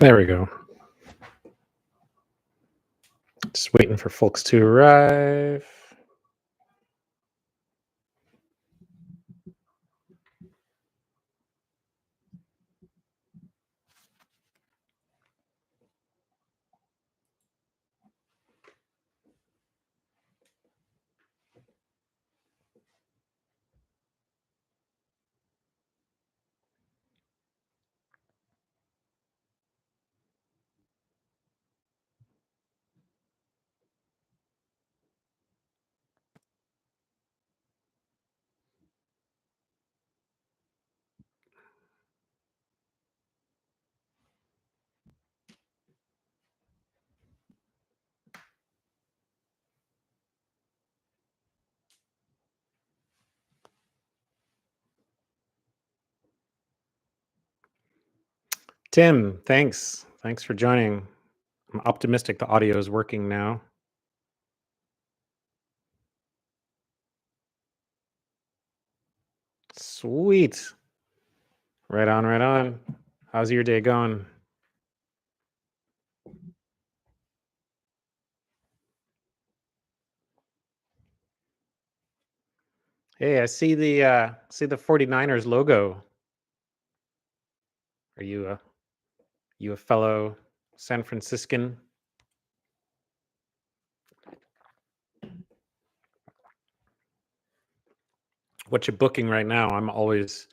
There we go. Just waiting for folks to arrive. Tim, thanks. Thanks for joining. I'm optimistic the audio is working now. Sweet. Right on, right on. How's your day going? Hey, I see the 49ers logo. Are you a fellow San Franciscan? What you booking right now? I'm always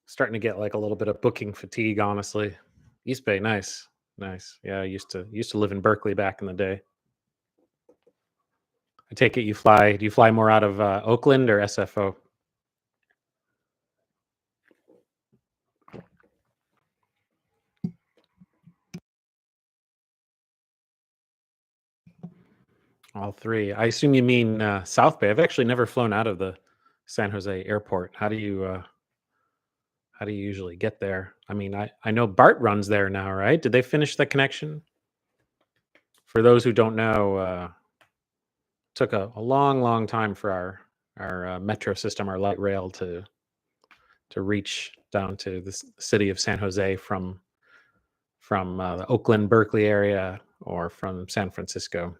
starting to get like a little bit of booking fatigue, honestly. East Bay, nice. Nice. Yeah, I used to live in Berkeley back in the day. I take it do you fly more out of Oakland or SFO? All three. I assume you mean South Bay. I've actually never flown out of the San Jose airport. How do you usually get there? I mean, I know Bart runs there now, right? Did they finish the connection? For those who don't know, took a long time for our metro system, our light rail to reach down to the city of San Jose from the Oakland, Berkeley area, or from San Francisco.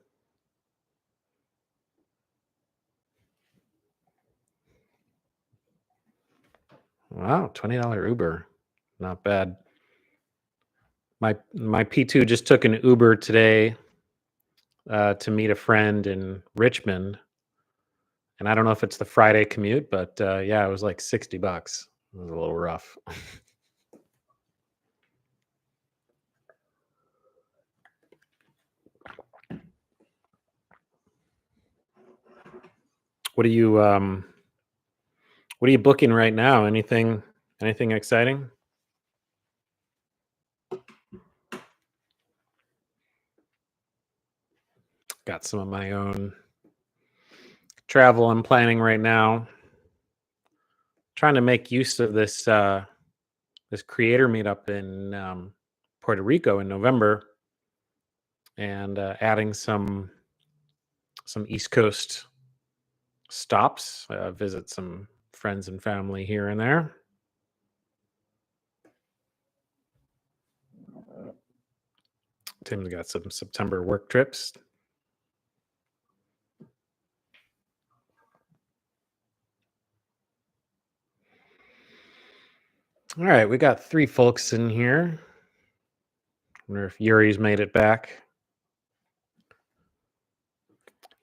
Wow, $20 Uber, not bad. My P2 just took an Uber today to meet a friend in Richmond, and I don't know if it's the Friday commute, but yeah, it was like $60. It was a little rough. What are you what are you booking right now? Anything exciting? Got some of my own travel I'm planning right now. Trying to make use of this creator meetup in Puerto Rico in November, and adding some East Coast stops. Visit some friends and family here and there. Tim's got some September work trips. All right, we got three folks in here. Wonder if Yuri's made it back.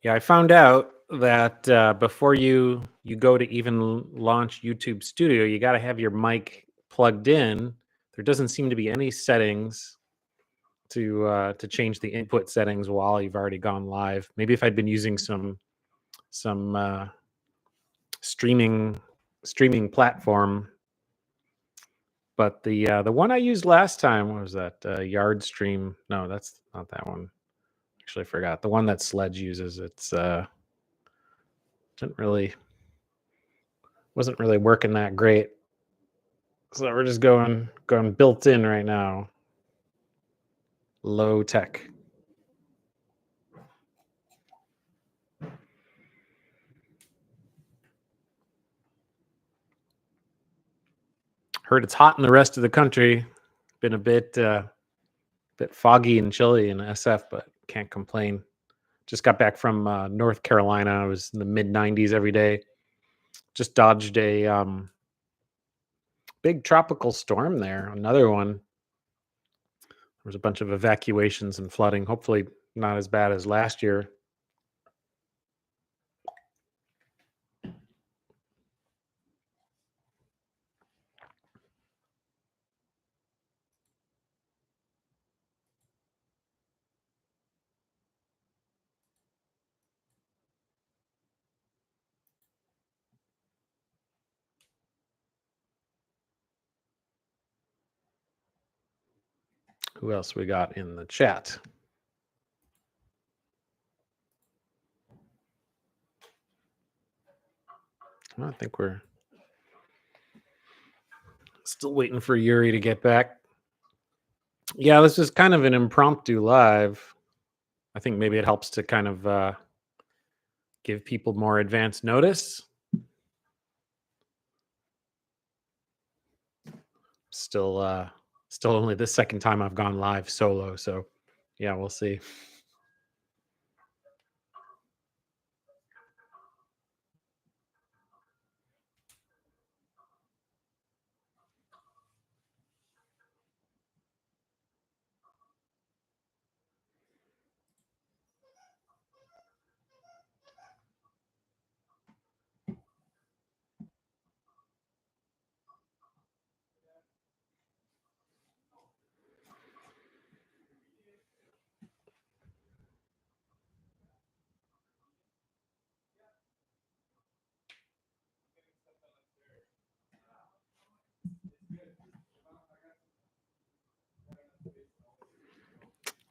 Yeah, I found out that before you go to even launch YouTube Studio, you got to have your mic plugged in. There doesn't seem to be any settings to change the input settings while you've already gone live. Maybe if I'd been using some streaming platform, but the one I used last time, what was that? Yard Stream? No, that's not that one. Actually, I forgot the one that Sledge uses. It's wasn't really working that great. So we're just going built in right now. Low tech. Heard it's hot in the rest of the country. Been a bit Bit foggy and chilly in SF, but can't complain. Just got back from North Carolina. I was in the mid 90s every day. Just dodged a big tropical storm there. Another one. There was a bunch of evacuations and flooding. Hopefully, not as bad as last year. Who else we got in the chat? I think we're still waiting for Yuri to get back. Yeah, this is kind of an impromptu live. I think maybe it helps to kind of give people more advance notice. Still only the second time I've gone live solo, so yeah, we'll see.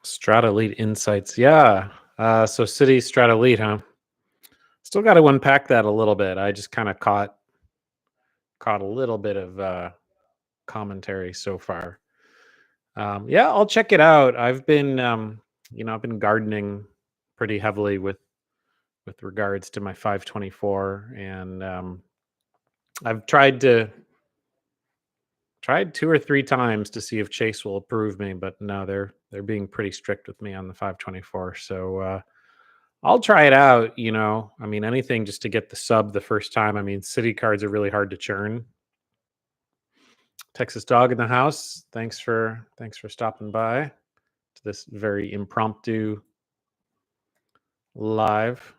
Strata Elite Insights. Yeah. So City Strata Elite, huh? Still got to unpack that a little bit. I just kind of caught a little bit of commentary so far. Yeah, I'll check it out. I've been I've been gardening pretty heavily with regards to my 524, and I've tried 2 or 3 times to see if Chase will approve me, but no, they're being pretty strict with me on the 524. So I'll try it out. I mean, anything just to get the sub the first time. I mean, city cards are really hard to churn. Texas Dog in the house. Thanks for stopping by to this very impromptu live.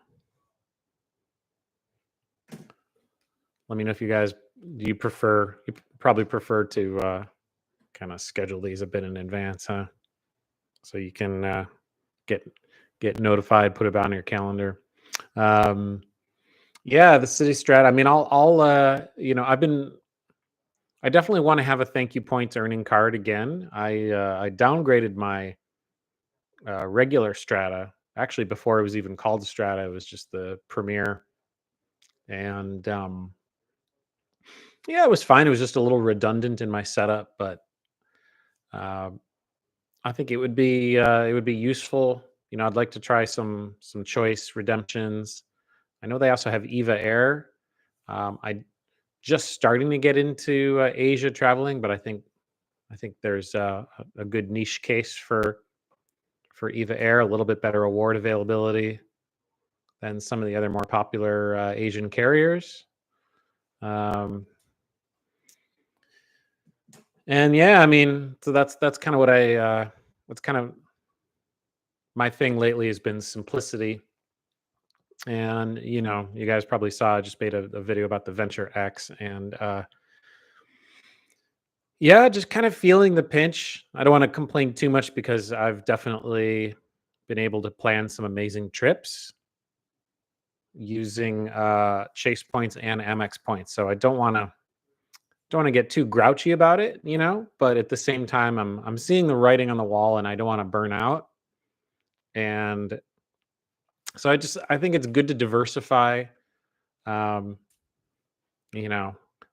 Let me know if you guys you probably prefer to kind of schedule these a bit in advance, huh? So you can get notified, put it on your calendar. Yeah, the city strat. I mean, I'll I definitely want to have a thank you points earning card again. I downgraded my regular strata. Actually, before it was even called strata, it was just the premier. And yeah, it was fine. It was just a little redundant in my setup, but uh, I think it would be useful. I'd like to try some choice redemptions. I know they also have Eva Air. I just starting to get into Asia traveling, but I think there's a good niche case for Eva Air, a little bit better award availability than some of the other more popular Asian carriers. And yeah, I mean, so that's kind of what's kind of my thing lately has been simplicity. And you guys probably saw I just made a video about the Venture X, and yeah, just kind of feeling the pinch. I don't want to complain too much because I've definitely been able to plan some amazing trips using Chase points and Amex points. So I don't want to get too grouchy about it, but at the same time I'm seeing the writing on the wall and I don't want to burn out. And so I think it's good to diversify. Um,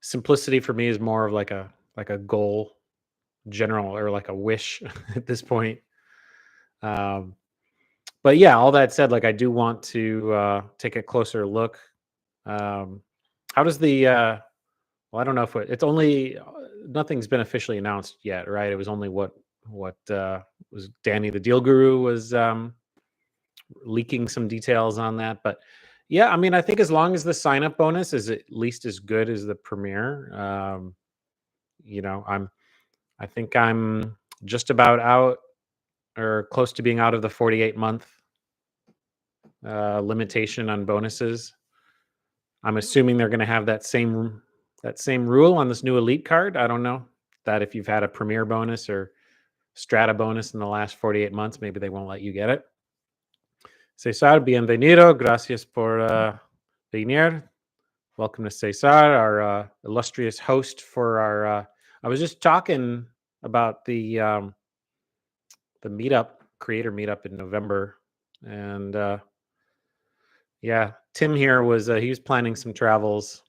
simplicity for me is more of like a goal general, or like a wish at this point. Um, but yeah, all that said, like I do want to take a closer look. How does the well, I don't know if it's only nothing's been officially announced yet, right? It was only what what was Danny the Deal Guru was leaking some details on that. But yeah, I mean, I think as long as the sign up bonus is at least as good as the premiere, you know, I think I'm just about out or close to being out of the 48-month limitation on bonuses. I'm assuming they're going to have that same rule on this new elite card. I don't know that if you've had a premier bonus or strata bonus in the last 48 months, maybe they won't let you get it. Cesar, bienvenido. Gracias por venir. Welcome to Cesar, our illustrious host for our. I was just talking about the meetup, creator meetup in November, and yeah, Tim here was he was planning some travels.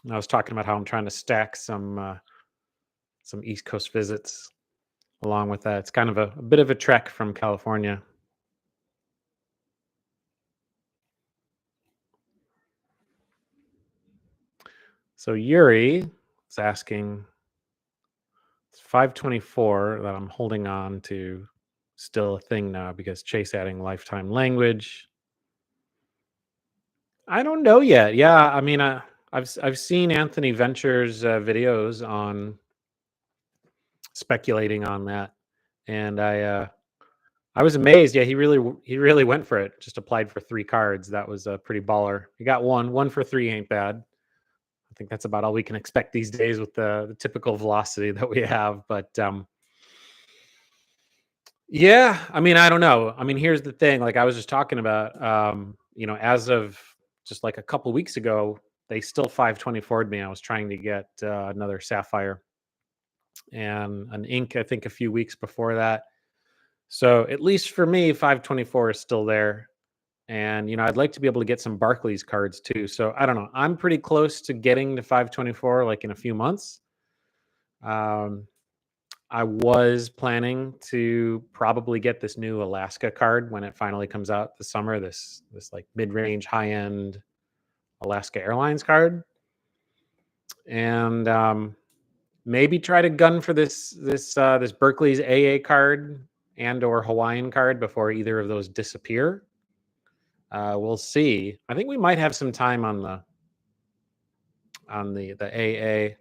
And I was talking about how I'm trying to stack some East Coast visits along with that. It's kind of a bit of a trek from California. So Yuri is asking, it's 524 that I'm holding on to still a thing now because Chase adding lifetime language. I don't know yet. Yeah, I mean, I've seen Anthony Venture's videos on speculating on that, and I was amazed. Yeah, he really went for it. Just applied for 3 cards. That was a pretty baller. He got one for 3 ain't bad. I think that's about all we can expect these days with the typical velocity that we have. But yeah, I mean, I don't know. I mean, here's the thing. Like I was just talking about, as of just like a couple weeks ago, they still 524'd me. I was trying to get another Sapphire and an Ink, I think a few weeks before that. So at least for me, 524 is still there. And, I'd like to be able to get some Barclays cards too. So I don't know. I'm pretty close to getting to 524 like in a few months. I was planning to probably get this new Alaska card when it finally comes out this summer, this like mid-range high-end Alaska Airlines card. And maybe try to gun for this Berkeley's AA card and or Hawaiian card before either of those disappear. We'll see. I think we might have some time on the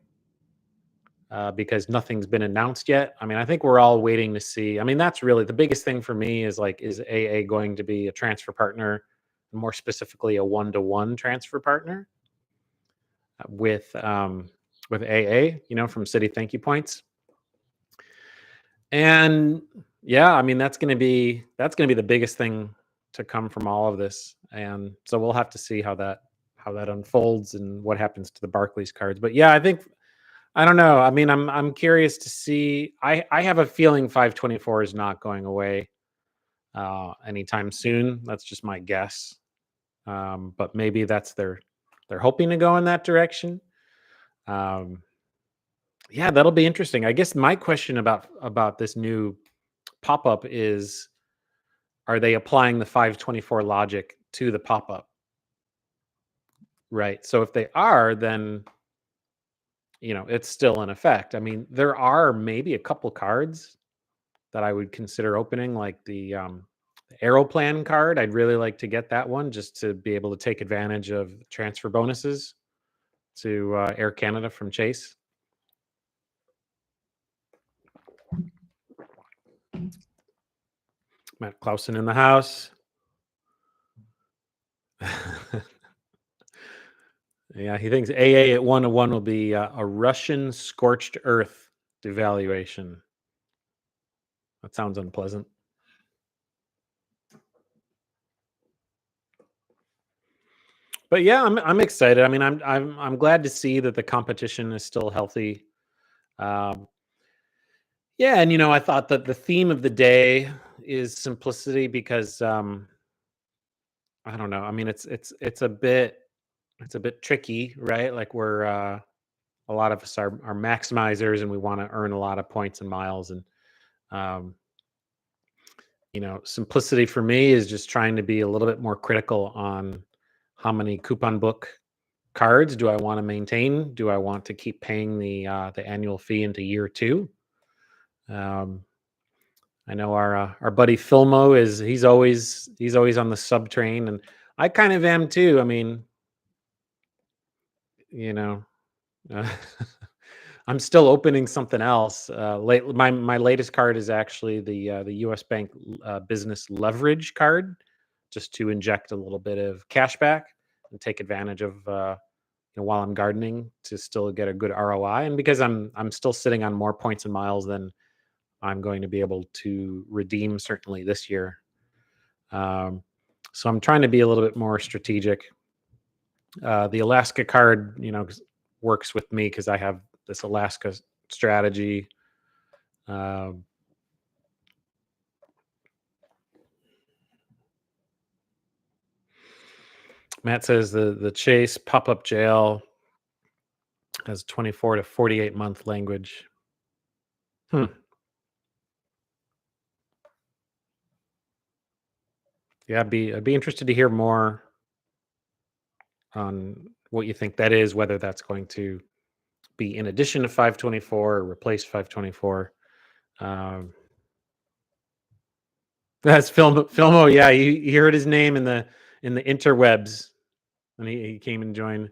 AA because nothing's been announced yet. I mean, I think we're all waiting to see. I mean, that's really the biggest thing for me is like, is AA going to be a transfer partner, more specifically a one-to-one transfer partner with AA, from City Thank You Points. And yeah, I mean, that's going to be the biggest thing to come from all of this. And so we'll have to see how that unfolds and what happens to the Barclays cards. But yeah, I don't know. I mean, I'm curious to see. I have a feeling 524 is not going away anytime soon. That's just my guess. But maybe that's they're hoping to go in that direction. Yeah, that'll be interesting. I guess my question about this new pop-up is, are they applying the 524 logic to the pop-up? Right. So if they are, then it's still in effect. I mean, there are maybe a couple cards that I would consider opening, like the Aeroplan card. I'd really like to get that one just to be able to take advantage of transfer bonuses to Air Canada from Chase. Matt Clausen in the house. Yeah, he thinks AA at 1-1 will be a Russian scorched earth devaluation. That sounds unpleasant. But yeah, I'm excited. I mean, I'm glad to see that the competition is still healthy. Yeah, and I thought that the theme of the day is simplicity because I don't know. I mean, it's a bit tricky, right? Like we're a lot of us are maximizers and we want to earn a lot of points and miles, and um, simplicity for me is just trying to be a little bit more critical on how many coupon book cards do I want to maintain? Do I want to keep paying the annual fee into year 2? I know our buddy Filmo is he's always on the sub train, and I kind of am too. I mean, you know, uh, I'm still opening something else. My latest card is actually the U.S. Bank Business Leverage card, just to inject a little bit of cash back and take advantage of while I'm gardening to still get a good ROI, and because I'm still sitting on more points and miles than I'm going to be able to redeem certainly this year. Um, so I'm trying to be a little bit more strategic. The Alaska card, works with me because I have this Alaska strategy. Um, Matt says the Chase pop up jail has 24 to 48 month language. Hmm. Yeah, I'd be interested to hear more on what you think that is, whether that's going to be in addition to 524 or replace 524. Um, that's Filmo. Yeah, you heard his name in the interwebs, and he came and joined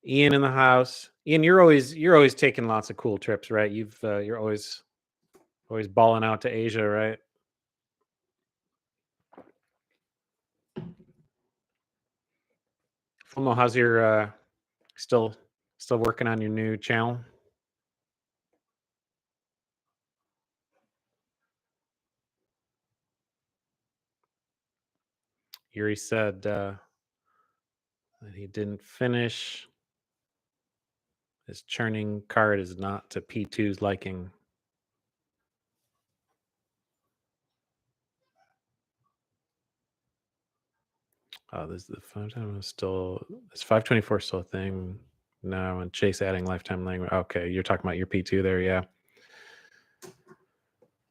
Ian in the house. Ian, you're always taking lots of cool trips, right? You're always balling out to Asia, right? Filmo, how's your still still working on your new channel? Yuri said that he didn't finish. His churning card is not to P2's liking. Oh, this the 5 time is still is 524 still a thing? No, and Chase adding lifetime language. Okay, you're talking about your P2 there, yeah.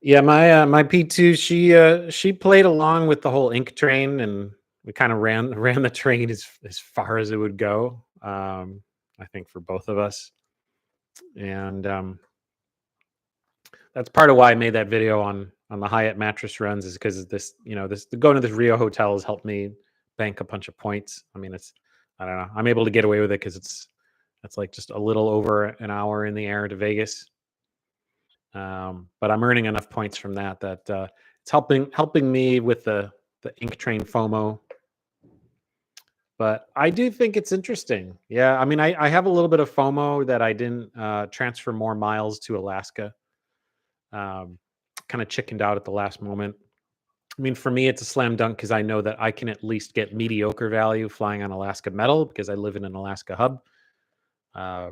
Yeah, my P2, she played along with the whole ink train, and we kind of ran the train as far as it would go. I think for both of us. And that's part of why I made that video on the Hyatt mattress runs, is because this, going to this Rio hotel has helped me bank a bunch of points. I mean, I don't know. I'm able to get away with it because it's like just a little over an hour in the air to Vegas. But I'm earning enough points from that it's helping me with the ink train FOMO. But I do think it's interesting. Yeah, I mean, I have a little bit of FOMO that I didn't transfer more miles to Alaska. Um, kind of chickened out at the last moment. I mean, for me, it's a slam dunk because I know that I can at least get mediocre value flying on Alaska metal because I live in an Alaska hub. Uh,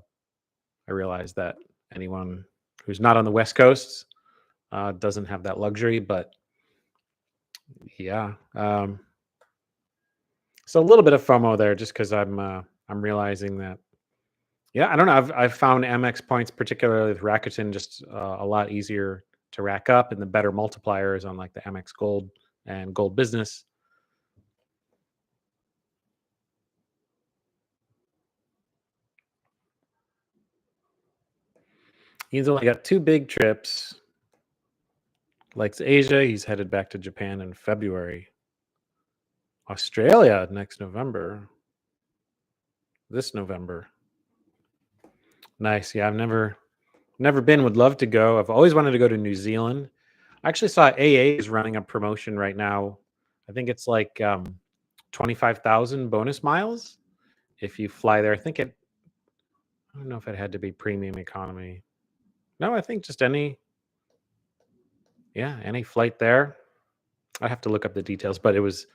I realize that anyone who's not on the West Coast doesn't have that luxury, but yeah. So a little bit of FOMO there, just because I'm realizing that. Yeah, I don't know. I've found MX points, particularly with Rakuten, just a lot easier to rack up, and the better multipliers on like the MX Gold and Gold Business. He's only got 2 big trips. Likes Asia. He's headed back to Japan in February. Australia next November. This November. Nice. Yeah, I've never been. Would love to go. I've always wanted to go to New Zealand. I actually saw AA is running a promotion right now. I think it's like 25,000 bonus miles if you fly there. I don't know if it had to be premium economy. No, I think just any flight there. I have to look up the details, but it was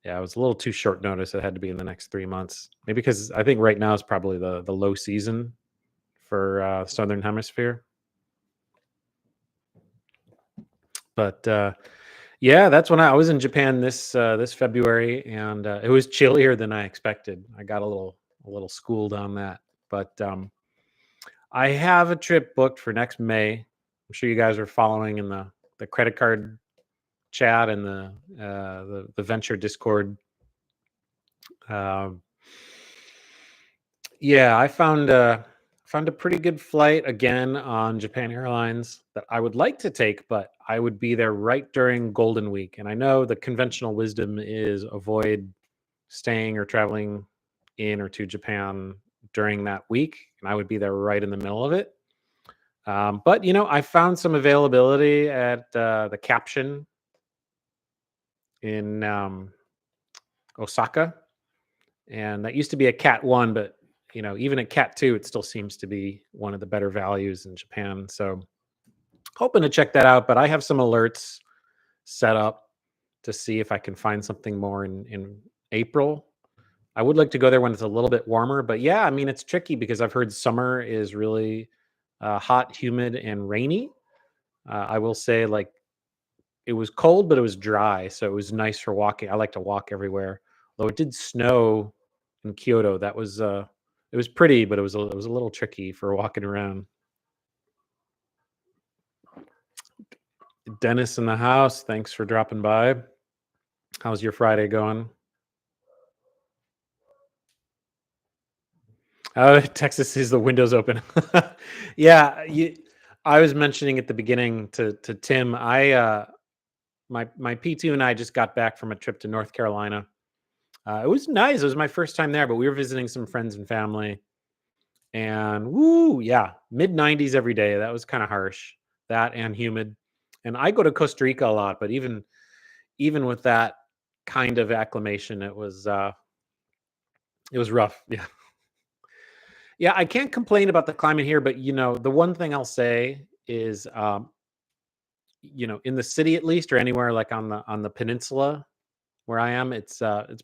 a little too short notice. It had to be in the next 3 months. Maybe because I think right now is probably the low season for Southern Hemisphere. But yeah, that's when I was in Japan this February, and it was chillier than I expected. I got a little schooled on that, but I have a trip booked for next May. I'm sure you guys are following in the credit card chat and the venture Discord. Um, yeah, I found found a pretty good flight again on Japan Airlines that I would like to take, but I would be there right during Golden Week. And I know the conventional wisdom is avoid staying or traveling in or to Japan during that week, and I would be there right in the middle of it. But I found some availability at the Caption in Osaka, and that used to be a Cat One, but even at Cat Two, it still seems to be one of the better values in Japan. So hoping to check that out, but I have some alerts set up to see if I can find something more in April. I would like to go there when it's a little bit warmer, but yeah, I mean it's tricky because I've heard summer is really hot, humid, and rainy. I will say, like, it was cold, but it was dry, so it was nice for walking. I like to walk everywhere. Though it did snow in Kyoto. That was it was pretty, but it was a little tricky for walking around. Dennis in the house. Thanks for dropping by. How's your Friday going? Oh, Texas is the windows open. Yeah, I was mentioning at the beginning to Tim. My P2 and I just got back from a trip to North Carolina. It was nice. It was my first time there, but we were visiting some friends and family. And woo, yeah, mid 90s every day. That was kind of harsh. That and humid. And I go to Costa Rica a lot, but even with that kind of acclimation, it was rough. Yeah. Yeah, I can't complain about the climate here, but the one thing I'll say is in the city at least, or anywhere like on the peninsula where I am, it's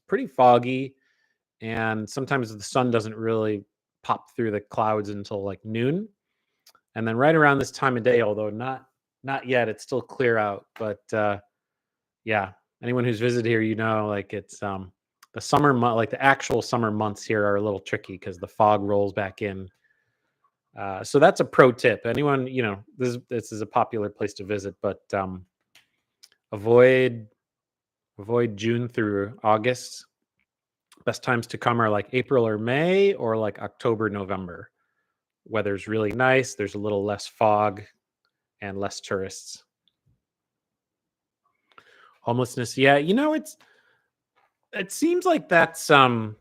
pretty foggy, and sometimes the sun doesn't really pop through the clouds until like noon. And then right around this time of day, although not yet, it's still clear out. But yeah, anyone who's visited here, like it's the summer month, like the actual summer months here are a little tricky because the fog rolls back in. So that's a pro tip. Anyone, this is a popular place to visit, but avoid avoid June through August. Best times to come are like April or May, or like October, November. Weather's really nice. There's a little less fog and less tourists. Homelessness, yeah, it seems like that's I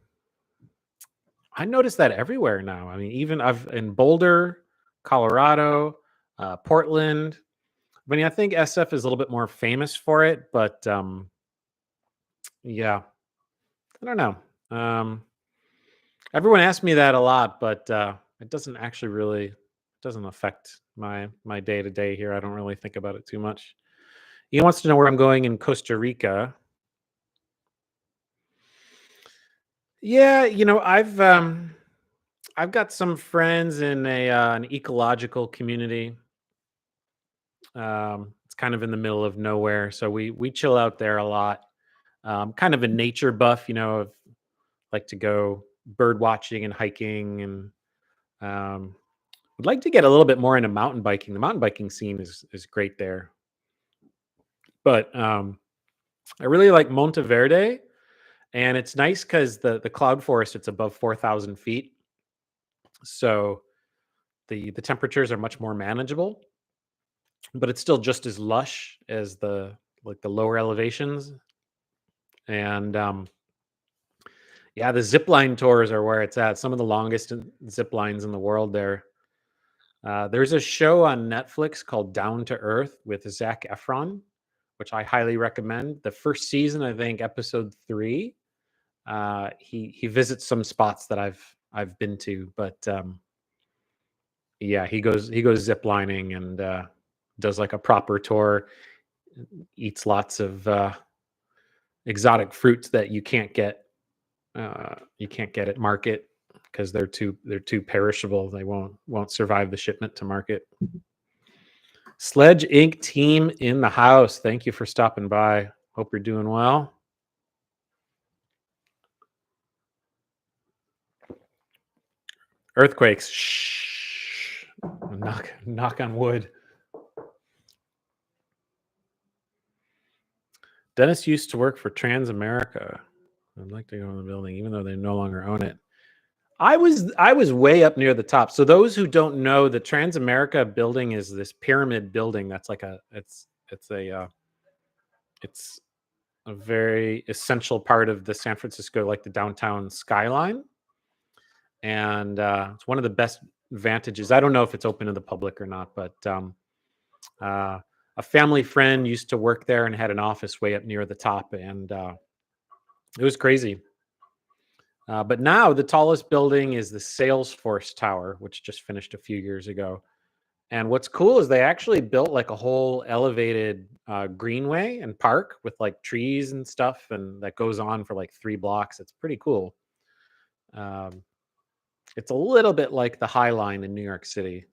notice that everywhere now. I mean, even I've in Boulder, Colorado, Portland. I mean, I think SF is a little bit more famous for it, but yeah, I don't know. Everyone asks me that a lot, but it doesn't actually really doesn't affect my day to day here. I don't really think about it too much. He wants to know where I'm going in Costa Rica. Yeah, I've got some friends in an ecological community. It's kind of in the middle of nowhere, so we chill out there a lot. Kind of a nature buff, like to go bird watching and hiking, and would like to get a little bit more into mountain biking. The mountain biking scene is great there, but I really like Monteverde, and it's nice because the cloud forest, it's above 4,000 feet, so the temperatures are much more manageable, but it's still just as lush as the lower elevations. And yeah, the zip line tours are where it's at. Some of the longest zip lines in the world there. There's a show on Netflix called Down to Earth with Zac Efron, which I highly recommend. The first season, I think, episode 3, he visits some spots that I've been to, but yeah, he goes zip lining and does like a proper tour. Eats lots of exotic fruits that you can't get at market because they're too perishable. They won't survive the shipment to market. Sledge Inc. team in the house. Thank you for stopping by. Hope you're doing well. Earthquakes. Shh. Knock on wood. Dennis used to work for Transamerica. I'd like to go in the building, even though they no longer own it. I was way up near the top. So those who don't know, the Transamerica building is this pyramid building that's like it's a very essential part of the San Francisco, like the downtown skyline, and it's one of the best vantages. I don't know if it's open to the public or not, but uh, a family friend used to work there and had an office way up near the top, and it was crazy. But now the tallest building is the Salesforce Tower, which just finished a few years ago. And what's cool is they actually built like a whole elevated greenway and park with like trees and stuff, and that goes on for like 3 blocks. It's pretty cool. Um, it's a little bit like the High Line in New York City,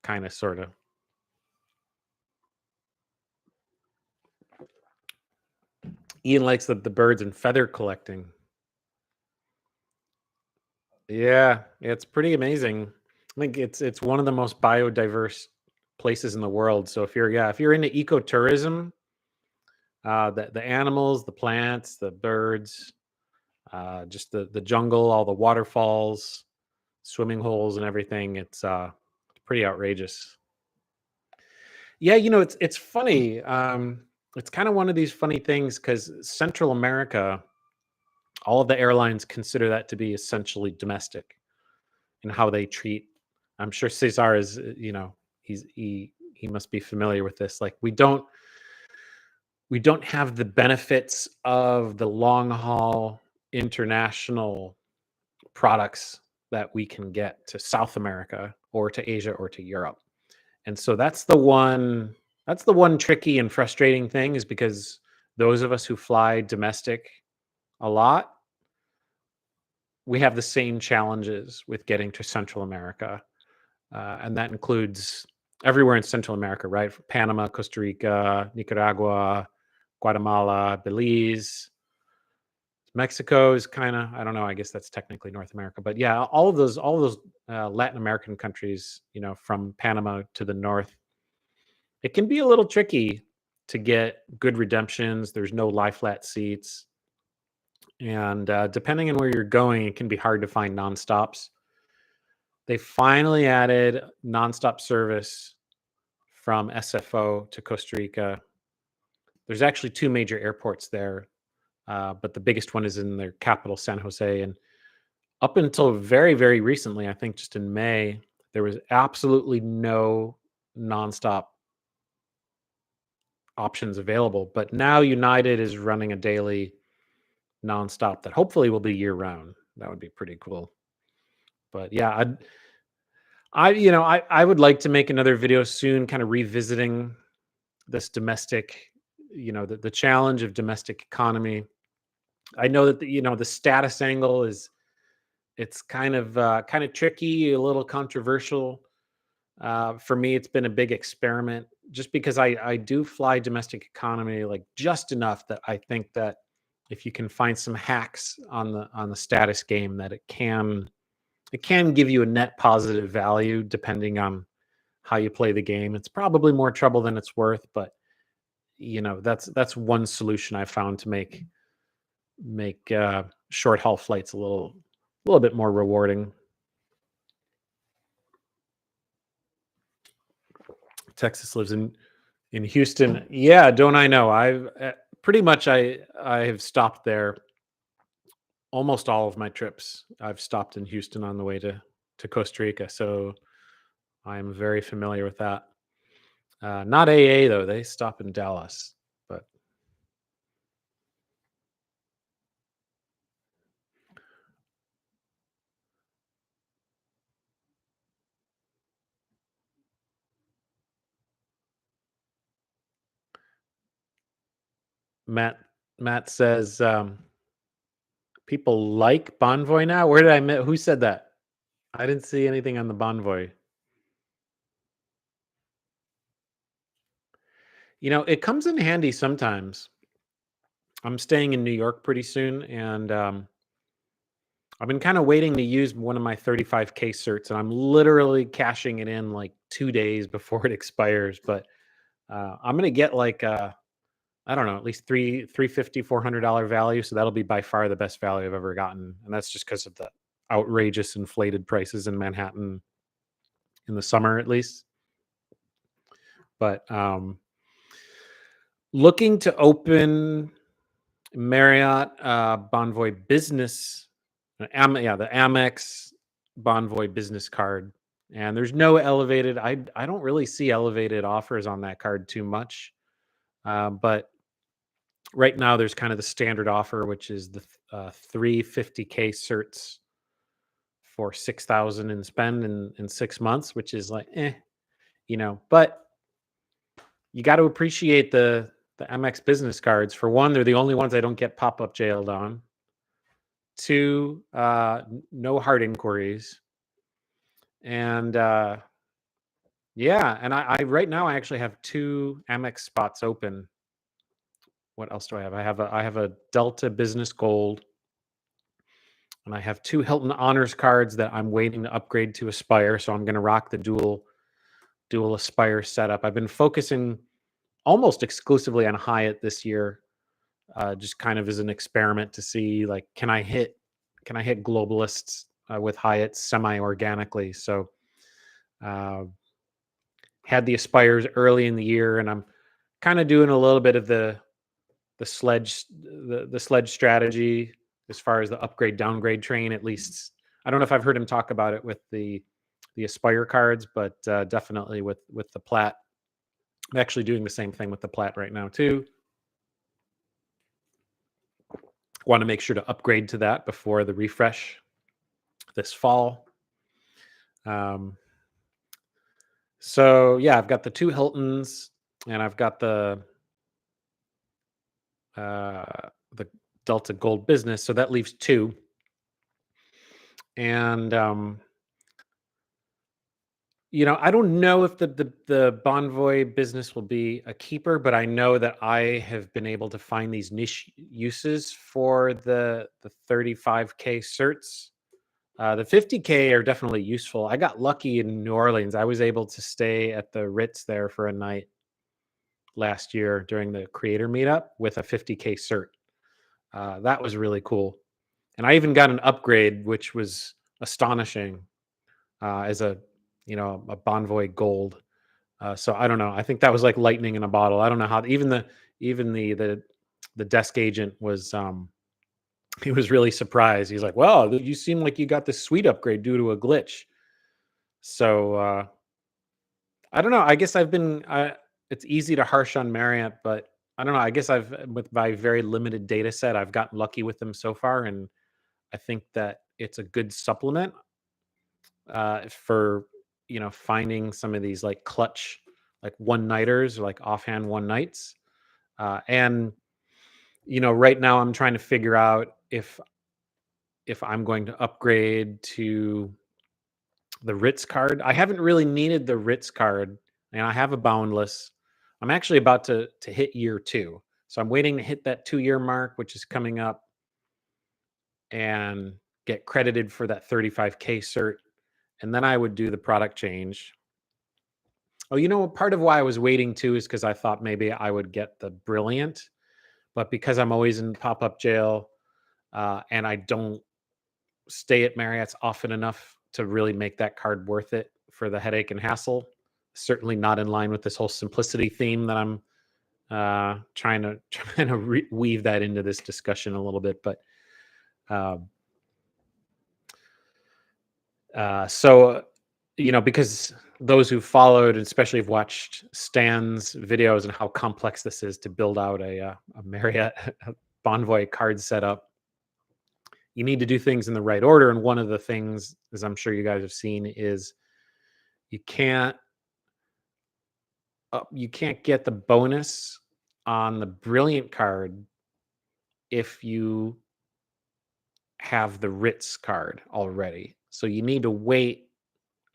kind of, sort of. Ian likes the birds and feather collecting. Yeah, it's pretty amazing. I think it's one of the most biodiverse places in the world. So if you're into ecotourism, the animals, the plants, the birds, just the jungle, all the waterfalls, swimming holes, and everything, it's pretty outrageous. Yeah, it's funny. It's kind of one of these funny things because Central America, all of the airlines consider that to be essentially domestic in how they treat. I'm sure Cesar is, he must be familiar with this. Like we don't have the benefits of the long haul international products that we can get to South America or to Asia or to Europe. And so that's the one tricky and frustrating thing, is because those of us who fly domestic a lot, we have the same challenges with getting to Central America. And that includes everywhere in Central America, right? Panama, Costa Rica, Nicaragua, Guatemala, Belize. Mexico is kind of, I don't know, I guess that's technically North America, but yeah, all of those Latin American countries, from Panama to the north, it can be a little tricky to get good redemptions. There's no lie flat seats, and depending on where you're going, it can be hard to find nonstops. They finally added nonstop service from SFO to Costa Rica. There's actually two major airports there, but the biggest one is in their capital, San Jose. And up until very, very recently, I think just in May, there was absolutely no nonstop options available. But now United is running a daily nonstop that hopefully will be year round. That would be pretty cool. But yeah, I would like to make another video soon, kind of revisiting this domestic, the challenge of domestic economy. I know that the status angle is, it's kind of tricky, a little controversial. For me, it's been a big experiment, just because I do fly domestic economy like just enough that I think that if you can find some hacks on the status game, that it can give you a net positive value depending on how you play the game. It's probably more trouble than it's worth, but that's one solution I found to make short haul flights a little bit more rewarding. Texas lives in Houston. Yeah, don't I know? I've pretty much I have stopped there almost all of my trips. I've stopped in Houston on the way to Costa Rica, so I'm very familiar with that. Not AA though; they stop in Dallas. But Matt Matt says people like Bonvoy now. Where did I meet? Who said that? I didn't see anything on the Bonvoy. It comes in handy sometimes. I'm staying in New York pretty soon, and I've been kind of waiting to use one of my 35K certs, and I'm literally cashing it in like 2 days before it expires. But I'm gonna get like I don't know, at least 350 $400 value. So that'll be by far the best value I've ever gotten, and that's just because of the outrageous inflated prices in Manhattan in the summer, at least. But looking to open Marriott Bonvoy Business, the Amex Bonvoy Business Card, and there's no elevated. I don't really see elevated offers on that card too much, but right now there's kind of the standard offer, which is the 350K certs for 6,000 in spend in 6 months, which is like but you got to appreciate the MX business cards. For one, they're the only ones I don't get pop-up jailed on. Two, no hard inquiries. And and I right now I actually have 2 Amex spots open. What else do I have? I have a Delta Business Gold, and I have 2 Hilton Honors cards that I'm waiting to upgrade to Aspire. So I'm going to rock the dual Aspire setup. I've been focusing almost exclusively on Hyatt this year, just kind of as an experiment to see, like, can I hit globalists with Hyatt semi-organically. So had the Aspires early in the year, and I'm kind of doing a little bit of the sledge strategy as far as the upgrade downgrade train. At least I don't know if I've heard him talk about it with the Aspire cards, but definitely with the Plat. I'm actually doing the same thing with the Plat right now too. Want to make sure to upgrade to that before the refresh this fall. So yeah, I've got the 2 Hiltons, and I've got the Delta Gold Business, so that leaves 2. And I don't know if the Bonvoy Business will be a keeper, but I know that I have been able to find these niche uses for the 35K certs. The 50K are definitely useful. I got lucky in New Orleans. I was able to stay at the Ritz there for a night last year during the creator meetup with a 50K cert. That was really cool. And I even got an upgrade, which was astonishing, as a Bonvoy Gold. So I don't know. I think that was like lightning in a bottle. I don't know how even the desk agent was he was really surprised. He's like, "Well, you seem like you got this suite upgrade due to a glitch." So I don't know. I guess it's easy to harsh on Marriott, but I don't know. I guess with my very limited data set, I've gotten lucky with them so far, and I think that it's a good supplement for finding some of these like clutch, like one nighters, or like offhand one nights. And right now I'm trying to figure out if I'm going to upgrade to the Ritz card. I haven't really needed the Ritz card, and I have a boundless. I'm actually about to hit year 2, so I'm waiting to hit that 2-year mark, which is coming up, and get credited for that 35K cert, and then I would do the product change. Oh, part of why I was waiting too is because I thought maybe I would get the Brilliant, but because I'm always in pop-up jail, and I don't stay at Marriott's often enough to really make that card worth it for the headache and hassle. Certainly not in line with this whole simplicity theme that I'm trying to weave that into this discussion a little bit. But so because those who followed, and especially have watched Stan's videos and how complex this is to build out a Marriott Bonvoy card setup, you need to do things in the right order. And one of the things, as I'm sure you guys have seen, is you can't get the bonus on the Brilliant card if you have the Ritz card already. So you need to wait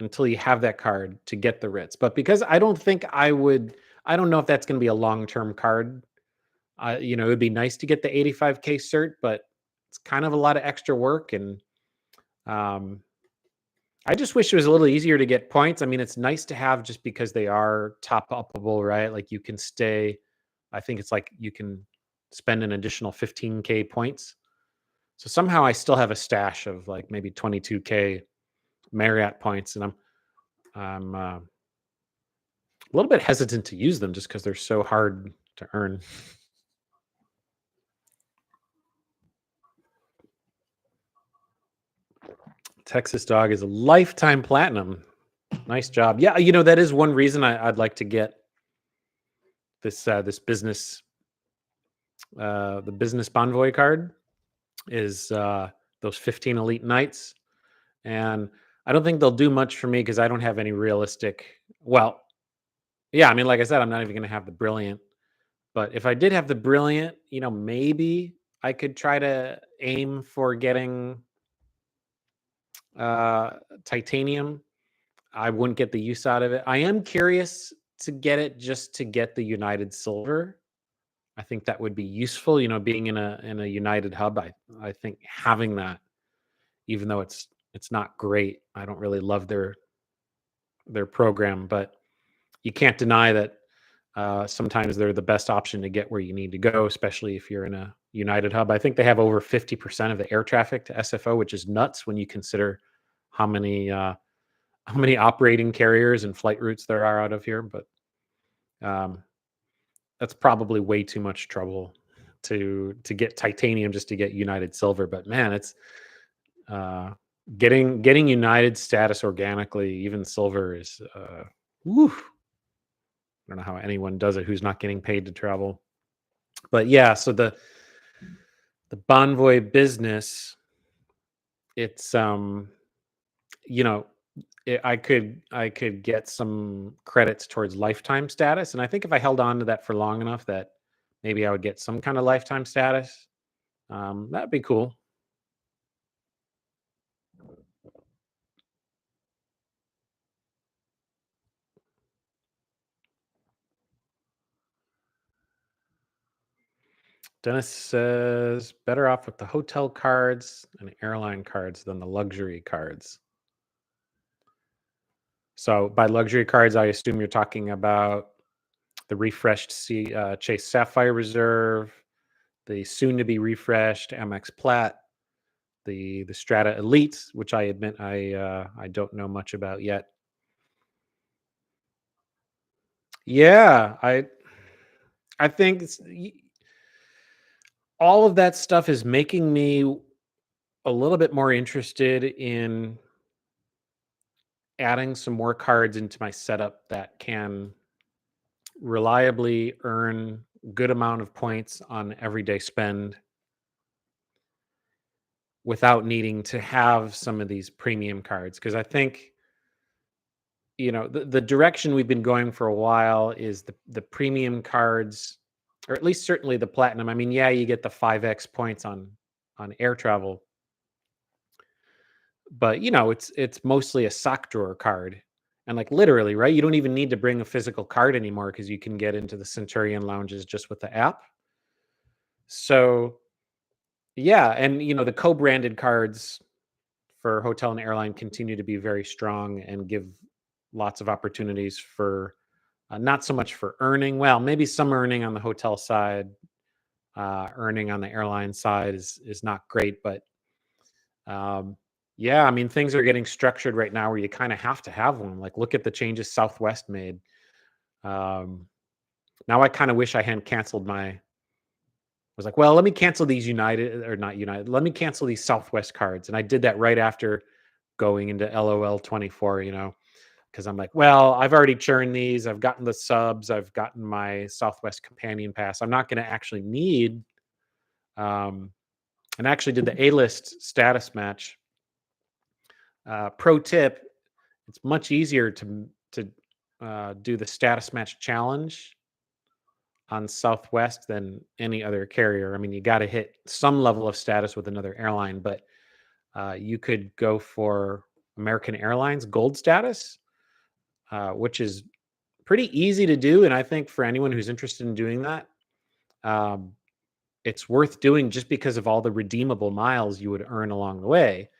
until you have that card to get the Ritz. But because I don't know if that's going to be a long-term card. It would be nice to get the 85K cert, but it's kind of a lot of extra work. And I just wish it was a little easier to get points. I mean, it's nice to have just because they are top upable, right? Like you can stay, I think it's like you can spend an additional 15K points. So somehow I still have a stash of like maybe 22K Marriott points, and I'm a little bit hesitant to use them just because they're so hard to earn. Texas Dog is a lifetime platinum. Nice job. Yeah, that is one reason I'd like to get this business, the business Bonvoy card is those 15 elite nights. And I don't think they'll do much for me because I don't have any realistic. Well, yeah, I mean, like I said, I'm not even going to have the brilliant. But if I did have the brilliant, maybe I could try to aim for getting uh, titanium. I wouldn't get the use out of it. I am curious to get it just to get the United Silver. I think that would be useful. Being in a United hub. I think having that, even though it's not great. I don't really love their program, but you can't deny that sometimes they're the best option to get where you need to go, especially if you're in a United hub. I think they have over 50% of the air traffic to SFO, which is nuts when you consider how many uh, how many operating carriers and flight routes there are out of here. But um, that's probably way too much trouble to get titanium just to get United Silver. But man, it's uh, getting United status organically. Even silver is. Woo, I don't know how anyone does it who's not getting paid to travel. But yeah, so the Bonvoy business, it's you know, I could get some credits towards lifetime status, and I think if I held on to that for long enough, that maybe I would get some kind of lifetime status. That'd be cool. Dennis says better off with the hotel cards and airline cards than the luxury cards. So by luxury cards, I assume you're talking about the refreshed Chase Sapphire Reserve, the soon to be refreshed Amex Plat, the Strata Elite, which I admit I don't know much about yet. Yeah, I think all of that stuff is making me a little bit more interested in adding some more cards into my setup that can reliably earn good amount of points on everyday spend without needing to have some of these premium cards, because I think the direction we've been going for a while is the premium cards, or at least certainly the platinum. I mean, yeah, you get the 5x points on air travel, but it's mostly a sock drawer card. And like literally, right? You don't even need to bring a physical card anymore because you can get into the Centurion lounges just with the app. So yeah, and the co-branded cards for hotel and airline continue to be very strong and give lots of opportunities for not so much for earning. Well, maybe some earning on the hotel side, earning on the airline side is not great, but um, yeah, I mean things are getting structured right now where you kind of have to have one. Like look at the changes Southwest made. Um, Now I kind of wish I hadn't canceled my. Was like, well, let me cancel these United or not United. Let me cancel these Southwest cards, and I did that right after going into LOL 24. Because I'm like, well, I've already churned these. I've gotten the subs. I've gotten my Southwest Companion Pass. I'm not going to actually need. Um, and I actually did the A-list status match. Pro tip: it's much easier to do the status match challenge on Southwest than any other carrier. I mean, you got to hit some level of status with another airline, but you could go for American Airlines Gold status, which is pretty easy to do. And I think for anyone who's interested in doing that, um, it's worth doing just because of all the redeemable miles you would earn along the way.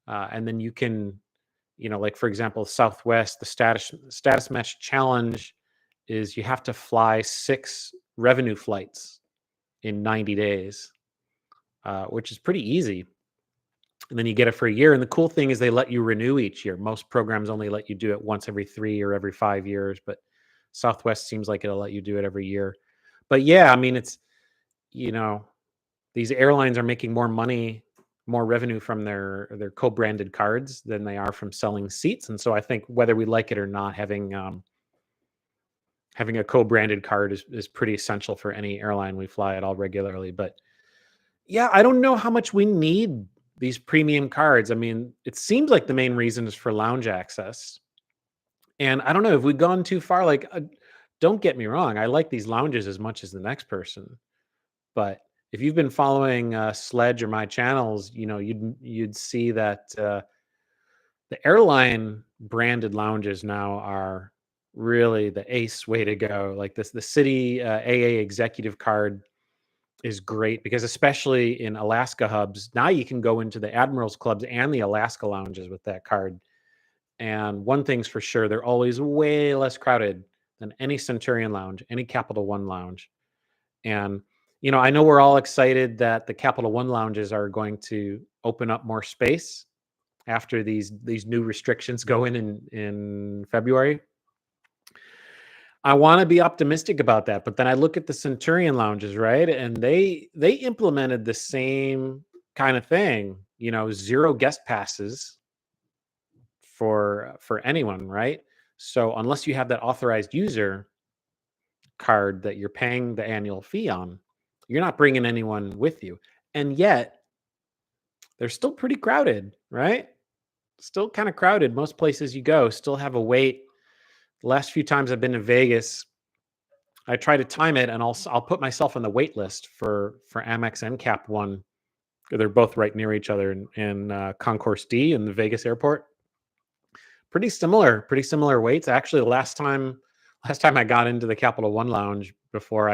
And then you can, like for example, Southwest, the status match challenge is you have to fly 6 revenue flights in 90 days. which is pretty easy. And then you get it for a year. And the cool thing is they let you renew each year. Most programs only let you do it once every 3 or every 5 years, but Southwest seems like it'll let you do it every year. But yeah, I mean, it's, you know, these airlines are making more money, more revenue from their co-branded cards than they are from selling seats. And so I think whether we like it or not, having a co-branded card is pretty essential for any airline we fly at all regularly. But yeah, I don't know how much we need these premium cards. I mean, it seems like the main reason is for lounge access. And I don't know if we've gone too far. Like, don't get me wrong, I like these lounges as much as the next person. But if you've been following Sledge or my channels, you'd see that the airline branded lounges now are really the ace way to go. Like this, the City AA Executive Card is great because especially in Alaska hubs, now you can go into the Admirals clubs and the Alaska lounges with that card. And one thing's for sure, they're always way less crowded than any Centurion lounge, any Capital One lounge. And I know we're all excited that the Capital One lounges are going to open up more space after these new restrictions go in February. I want to be optimistic about that, but then I look at the Centurion lounges, right? And they implemented the same kind of thing, 0 guest passes for anyone, right? So unless you have that authorized user card that you're paying the annual fee on, you're not bringing anyone with you. And yet they're still pretty crowded, right? Still kind of crowded. Most places you go still have a wait. The last few times I've been to Vegas, I try to time it, and I'll put myself on the wait list for Amex and Cap One. They're both right near each other in Concourse D in the Vegas airport. Pretty similar waits. Actually, the last time I got into the Capital One lounge before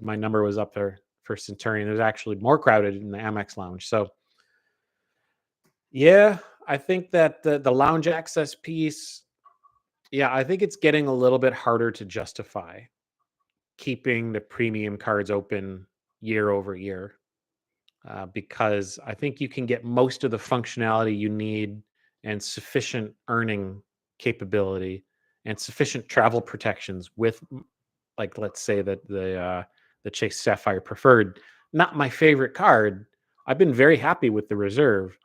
my number was up there for Centurion, it was actually more crowded in the Amex lounge. So yeah, I think that the lounge access piece, yeah, I think it's getting a little bit harder to justify keeping the premium cards open year over year, because I think you can get most of the functionality you need and sufficient earning capability and sufficient travel protections with, like, let's say that the Chase Sapphire Preferred, not my favorite card. I've been very happy with the Reserve,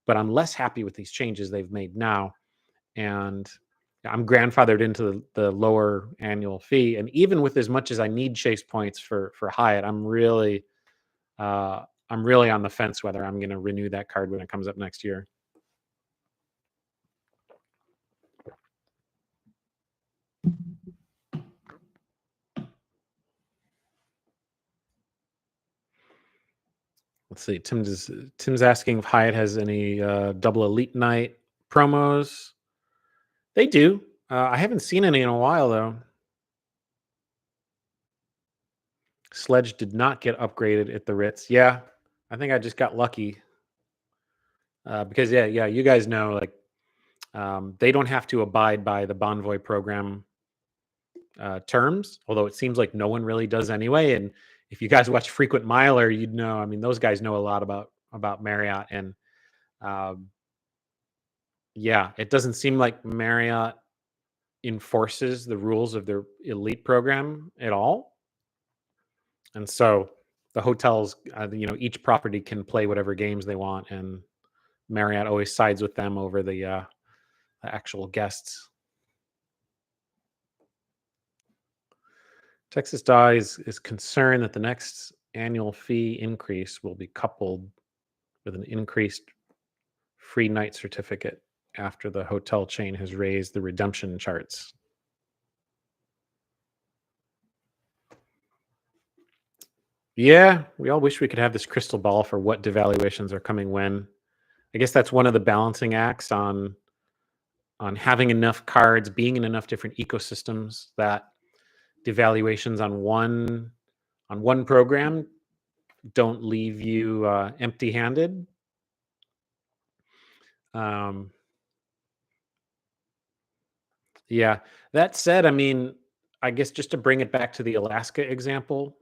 but I'm less happy with these changes they've made now. And I'm grandfathered into the lower annual fee. And even with as much as I need Chase points for Hyatt, I'm really on the fence whether I'm going to renew that card when it comes up next year. Let's see. Tim's asking if Hyatt has any double elite night promos. They do. I haven't seen any in a while though. Sledge did not get upgraded at the Ritz. Yeah, I think I just got lucky. Because yeah, you guys know, like, they don't have to abide by the Bonvoy program terms, although it seems like no one really does anyway. And if you guys watch Frequent Miler, you'd know. I mean, those guys know a lot about Marriott, and yeah, it doesn't seem like Marriott enforces the rules of their elite program at all. And so the hotels, each property can play whatever games they want, and Marriott always sides with them over the actual guests. Texas Dye is concerned that the next annual fee increase will be coupled with an increased free night certificate after the hotel chain has raised the redemption charts. Yeah, we all wish we could have this crystal ball for what devaluations are coming when. I guess that's one of the balancing acts on having enough cards, being in enough different ecosystems, that devaluations on one program don't leave you empty-handed. Yeah. That said, I mean, I guess just to bring it back to the Alaska example,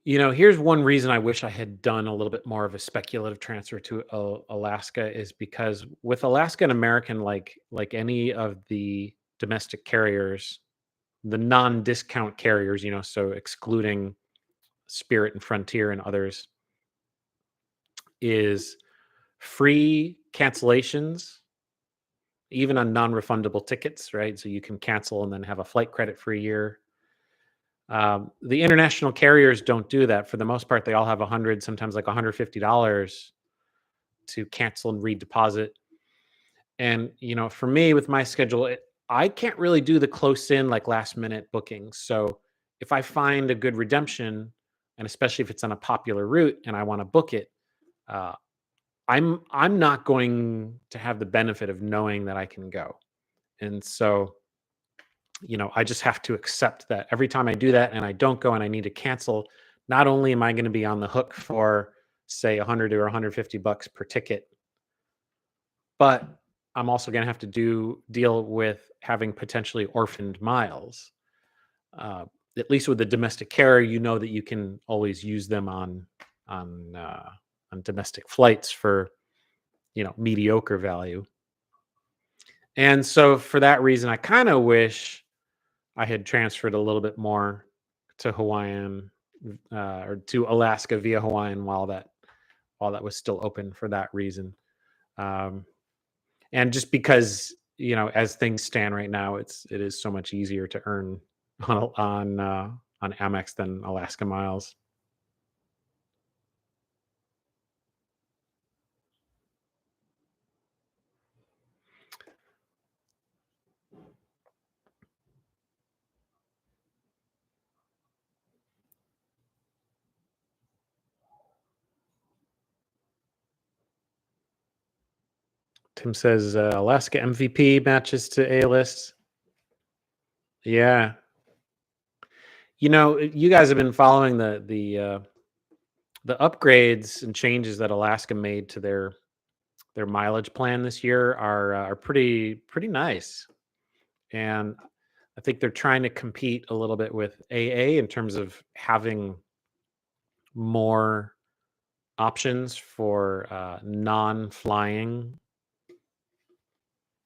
Here's one reason I wish I had done a little bit more of a speculative transfer to Alaska is because with Alaska and American, like any of the domestic carriers, the non-discount carriers, so excluding Spirit and Frontier and others, is free cancellations, even on non-refundable tickets, right? So you can cancel and then have a flight credit for a year. The international carriers don't do that. For the most part, they all have 100, sometimes like $150 to cancel and redeposit. And for me, with my schedule, I can't really do the close in like last minute bookings. So if I find a good redemption, and especially if it's on a popular route and I want to book it, uh, I'm not going to have the benefit of knowing that I can go. And so I just have to accept that every time I do that and I don't go and I need to cancel, not only am I going to be on the hook for say 100 or 150 bucks per ticket, but I'm also going to have to deal with having potentially orphaned miles. Uh, at least with the domestic carrier, that you can always use them on uh, on domestic flights for mediocre value. And so for that reason, I kind of wish I had transferred a little bit more to Hawaiian or to Alaska via Hawaiian while that was still open for that reason. Um, and just because as things stand right now, it is so much easier to earn on Amex than Alaska miles. Tim says Alaska MVP matches to A list. Yeah, you guys have been following the upgrades and changes that Alaska made to their mileage plan this year are pretty nice, and I think they're trying to compete a little bit with AA in terms of having more options for non-flying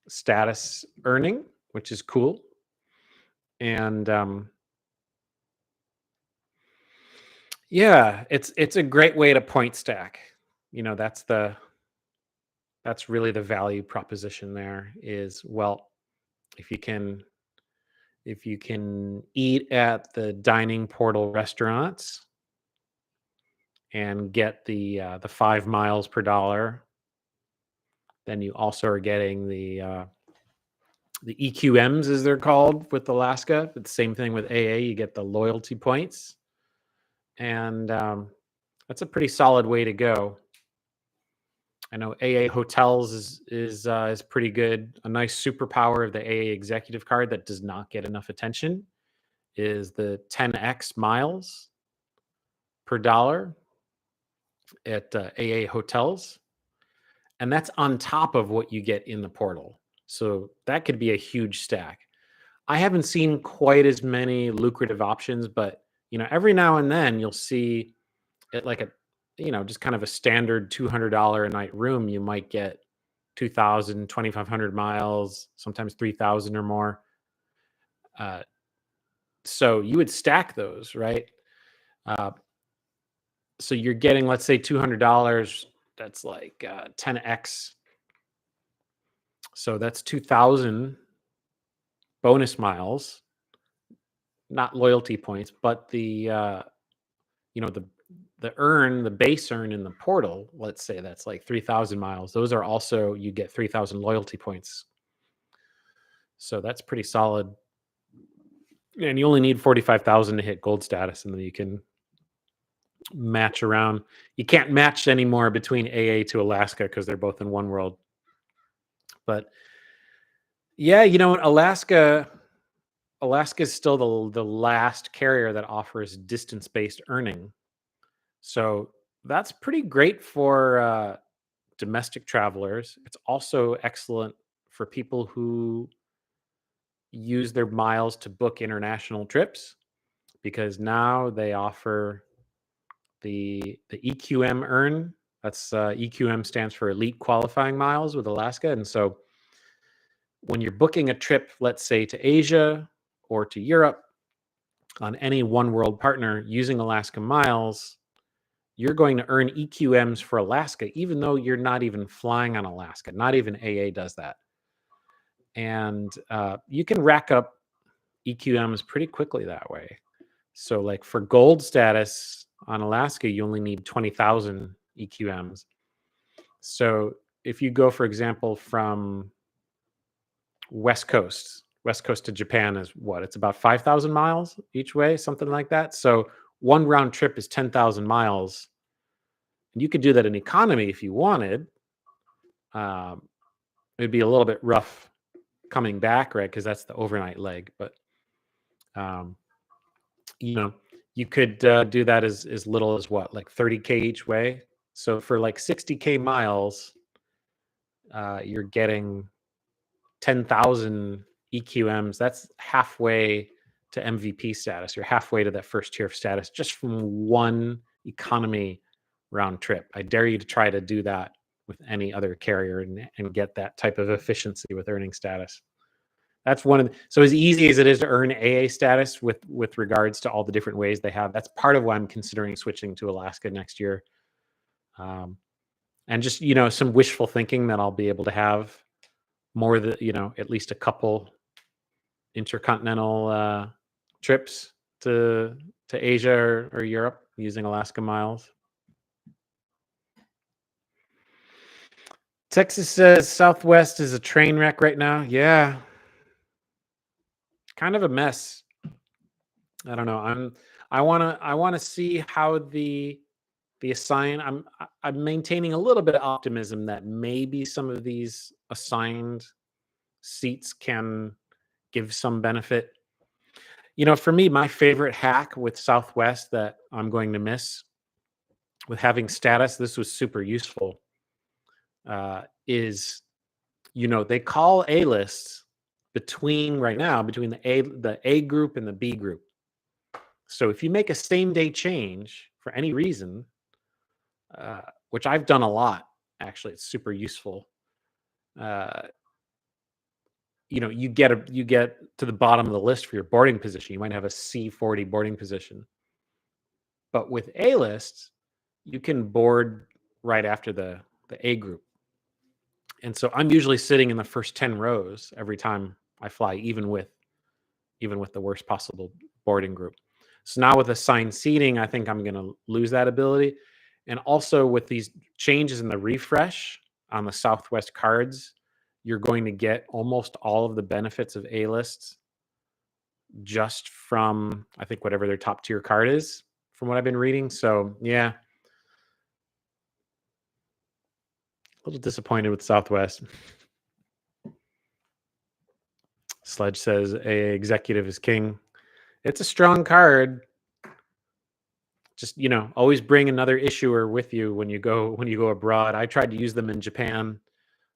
status earning, which is cool. And yeah, it's a great way to point stack. That's really the value proposition there is, well, if you can eat at the dining portal restaurants and get the 5 miles per dollar, then you also are getting the EQMs, as they're called with Alaska. But the same thing with AA, you get the loyalty points, and that's a pretty solid way to go. I know AA hotels is pretty good. A nice superpower of the AA executive card that does not get enough attention is the 10x miles per dollar at AA hotels, and that's on top of what you get in the portal. So that could be a huge stack. I haven't seen quite as many lucrative options, but every now and then you'll see it like just kind of a standard $200 a night room. You might get 2,000, 2,500 miles, sometimes 3,000 or more. Uh, so you would stack those, right? Uh, so you're getting, let's say, $200. That's like 10x. So that's 2,000 bonus miles, not loyalty points, but you know the the base earn in the portal. Let's say that's like 3,000 miles. Those are also, you get 3,000 loyalty points. So that's pretty solid. And you only need 45,000 to hit gold status, and then you can match around. You can't match anymore between AA to Alaska because they're both in one world. But yeah, Alaska is still the last carrier that offers distance-based earning. So that's pretty great for domestic travelers. It's also excellent for people who use their miles to book international trips, because now they offer the EQM earn. That's EQM stands for Elite Qualifying Miles with Alaska. And so when you're booking a trip, let's say to Asia or to Europe on any one world partner using Alaska Miles, you're going to earn EQMs for Alaska, even though you're not even flying on Alaska. Not even AA does that. And you can rack up EQMs pretty quickly that way. So like for gold status on Alaska, you only need 20,000 EQMs. So if you go, for example, from West Coast to Japan is what? It's about 5,000 miles each way, something like that. So one round trip is 10,000 miles. You could do that in economy if you wanted. It'd be a little bit rough coming back, right? Because that's the overnight leg. But you could do that as little as what, like 30K each way. So for like 60K miles, you're getting 10,000 EQMs. That's halfway to MVP status. You're halfway to that first tier of status just from one economy round trip. I dare you to try to do that with any other carrier and get that type of efficiency with earning status. That's one of the, so as easy as it is to earn AA status with regards to all the different ways they have, that's part of why I'm considering switching to Alaska next year. And just, some wishful thinking that I'll be able to have more than, at least a couple intercontinental trips to Asia or Europe using Alaska Miles. Texas says Southwest is a train wreck right now. Yeah. Kind of a mess. I don't know. I want to see how the assign. I'm maintaining a little bit of optimism that maybe some of these assigned seats can give some benefit. For me, my favorite hack with Southwest that I'm going to miss with having status, this was super useful, is, they call A lists right now between the A group and the B group. So if you make a same day change for any reason, which I've done a lot, actually, it's super useful. You get to the bottom of the list for your boarding position. You might have a C40 boarding position, but with A lists, you can board right after the A group. And so I'm usually sitting in the first 10 rows every time I fly, even with the worst possible boarding group. So now with assigned seating, I think I'm going to lose that ability. And also with these changes in the refresh on the Southwest cards, you're going to get almost all of the benefits of A-lists just from, I think, whatever their top tier card is, from what I've been reading. So yeah, a little disappointed with Southwest. Sledge says AA executive is king. It's a strong card. Just, always bring another issuer with you when you go abroad. I tried to use them in Japan.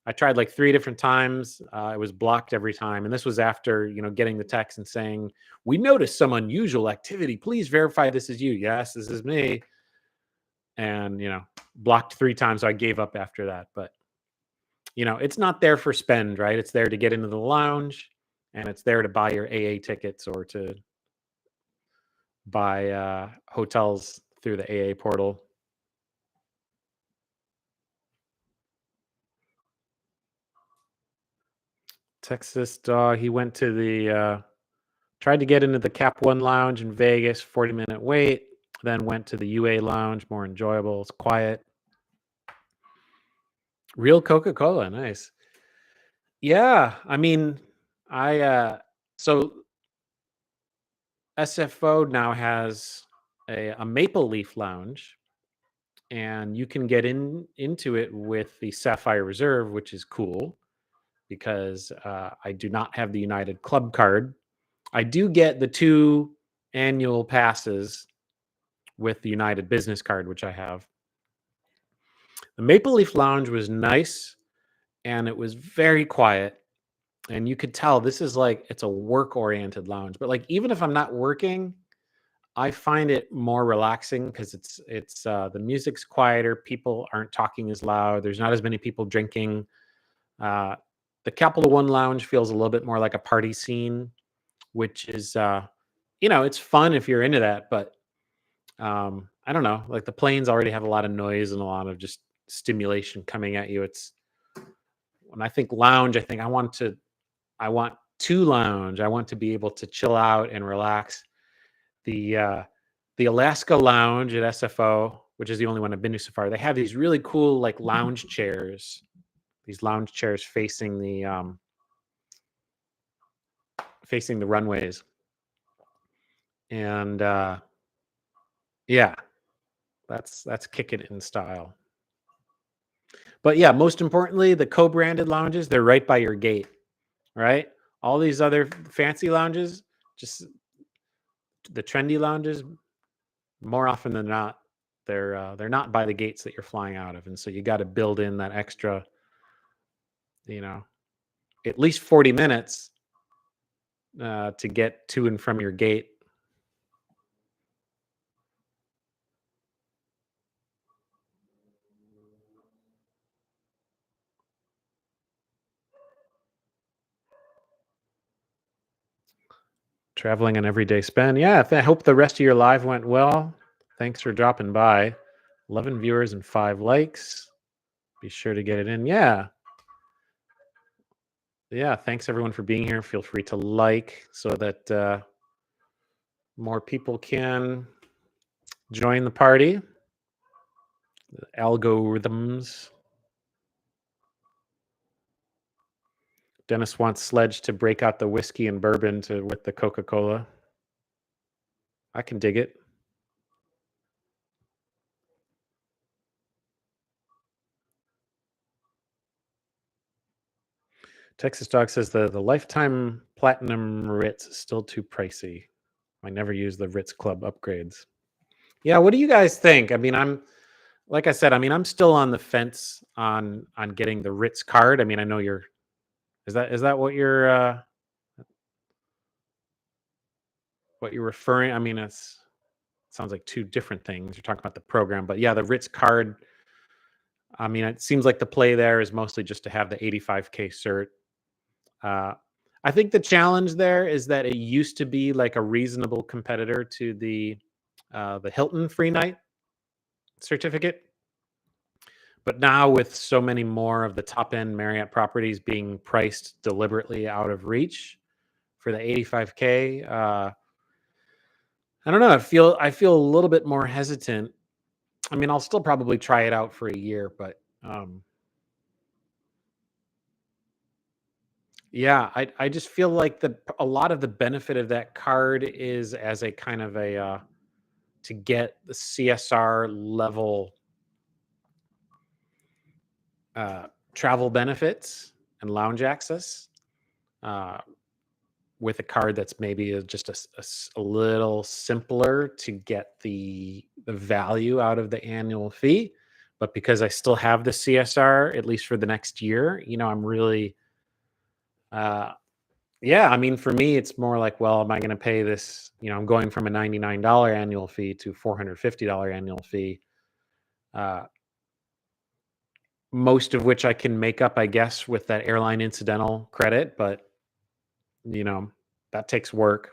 I tried like 3 different times. It was blocked every time. And this was after, getting the text and saying, "We noticed some unusual activity. Please verify this is you." Yes, this is me. And, blocked 3 times. So I gave up after that. But, it's not there for spend, right? It's there to get into the lounge, and it's there to buy your AA tickets or to buy hotels through the AA portal. Texas dog, he went to the tried to get into the Cap One lounge in Vegas, 40-minute wait, then went to the UA lounge, more enjoyable, it's quiet. Real Coca-Cola, nice. Yeah, I mean, so SFO now has a Maple Leaf lounge, and you can get into it with the Sapphire Reserve, which is cool because I do not have the United Club card. I do get the 2 annual passes with the United Business card, which I have. The Maple Leaf Lounge was nice, and it was very quiet. And you could tell this is like, it's a work-oriented lounge. But like, even if I'm not working, I find it more relaxing because it's the music's quieter, people aren't talking as loud, there's not as many people drinking. Uh, the Capital One Lounge feels a little bit more like a party scene, which is, it's fun if you're into that, but I don't know, like the planes already have a lot of noise and a lot of just stimulation coming at you. It's when I think lounge, I think I want to lounge. I want to be able to chill out and relax. The the Alaska Lounge at SFO, which is the only one I've been to so far, they have these really cool like lounge chairs. These lounge chairs facing the runways, and yeah, that's kicking it in style. But yeah, most importantly, the co-branded lounges, they're right by your gate, right? All these other fancy lounges, just the trendy lounges, more often than not, they're not by the gates that you're flying out of, and so you got to build in that extra, you know, at least 40 minutes to get to and from your gate. Traveling an everyday spend. Yeah, I hope the rest of your live went well. Thanks for dropping by. 11 viewers and 5 likes. Be sure to get it in. Yeah. Yeah. Thanks everyone for being here. Feel free to like so that more people can join the party. The algorithms. Dennis wants Sledge to break out the whiskey and bourbon with the Coca-Cola. I can dig it. Texas Dog says the lifetime platinum Ritz is still too pricey. I never use the Ritz Club upgrades. Yeah, what do you guys think? I mean, like I said, I mean, I'm still on the fence on getting the Ritz card. I mean, I know you're is that what you're referring? I mean, it sounds like two different things. You're talking about the program, but yeah, the Ritz card. I mean, it seems like the play there is mostly just to have the 85K cert. Uh, I think the challenge there is that it used to be like a reasonable competitor to the Hilton free night certificate. But now with so many more of the top end Marriott properties being priced deliberately out of reach for the 85K, I don't know. I feel a little bit more hesitant. I mean, I'll still probably try it out for a year, but yeah, I just feel like a lot of the benefit of that card is as a kind of a to get the CSR level uh, travel benefits and lounge access. Uh, with a card that's maybe just a little simpler to get the value out of the annual fee, but because I still have the CSR at least for the next year, I'm really uh yeah, I mean for me it's more like, well, am I going to pay this, I'm going from a $99 annual fee to $450 annual fee, uh most of which I can make up, I guess, with that airline incidental credit, but you know that takes work.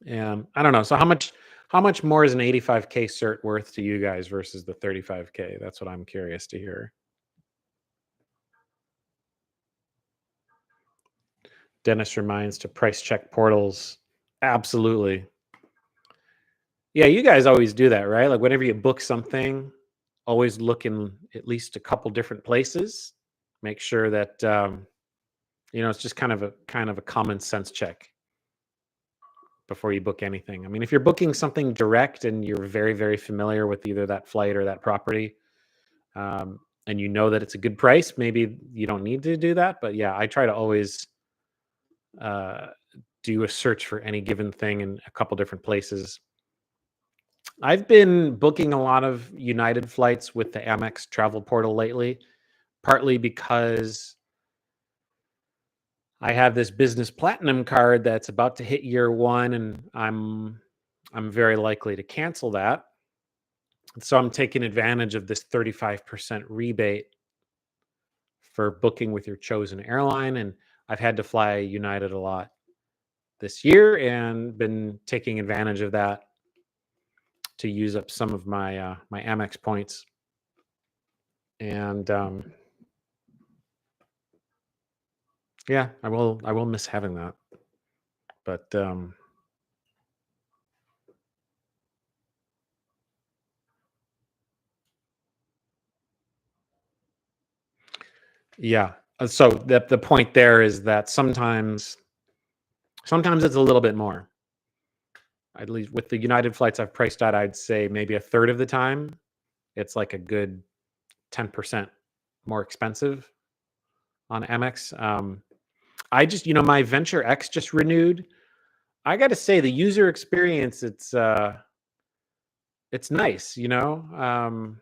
And I don't know. So how much more is an 85K cert worth to you guys versus the 35K? That's what I'm curious to hear. Dennis reminds to price check portals. Absolutely. Yeah, you guys always do that, right? Like whenever you book something, always look in at least a couple different places. Make sure that it's just kind of a common sense check before you book anything. I mean, if you're booking something direct and you're very, very familiar with either that flight or that property, and you know that it's a good price, maybe you don't need to do that. But yeah, I try to always uh, do a search for any given thing in a couple different places. I've been booking a lot of United flights with the Amex travel portal lately, partly because I have this business platinum card that's about to hit year one, and I'm I'm very likely to cancel that. So I'm taking advantage of this 35% rebate for booking with your chosen airline. And I've had to fly United a lot this year and been taking advantage of that to use up some of my my Amex points. And yeah, I will miss having that. But yeah. So the point there is that sometimes it's a little bit more. At least with the United flights I've priced out, I'd say maybe a third of the time it's like a good 10% more expensive on Amex. I just, my Venture X just renewed. I got to say the user experience, it's nice, and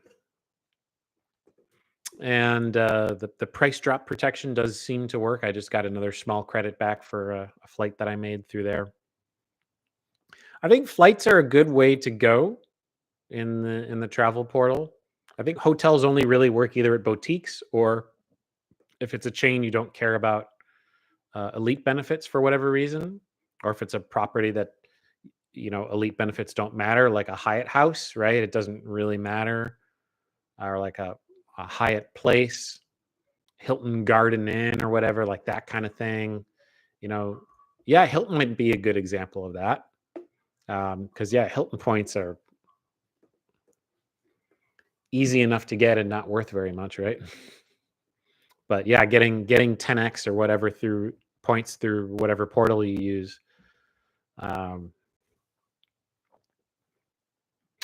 the price drop protection does seem to work. I just got another small credit back for a flight that I made through there. I think flights are a good way to go in the travel portal. I think hotels only really work either at boutiques or if it's a chain you don't care about elite benefits for whatever reason, or if it's a property that elite benefits don't matter, like a Hyatt house, right? It doesn't really matter, or like a Hyatt Place, Hilton Garden Inn, or whatever, like that kind of thing. You know, yeah, Hilton might be a good example of that, because yeah, Hilton points are easy enough to get and not worth very much, right? But yeah, getting 10x or whatever through points through whatever portal you use. Um,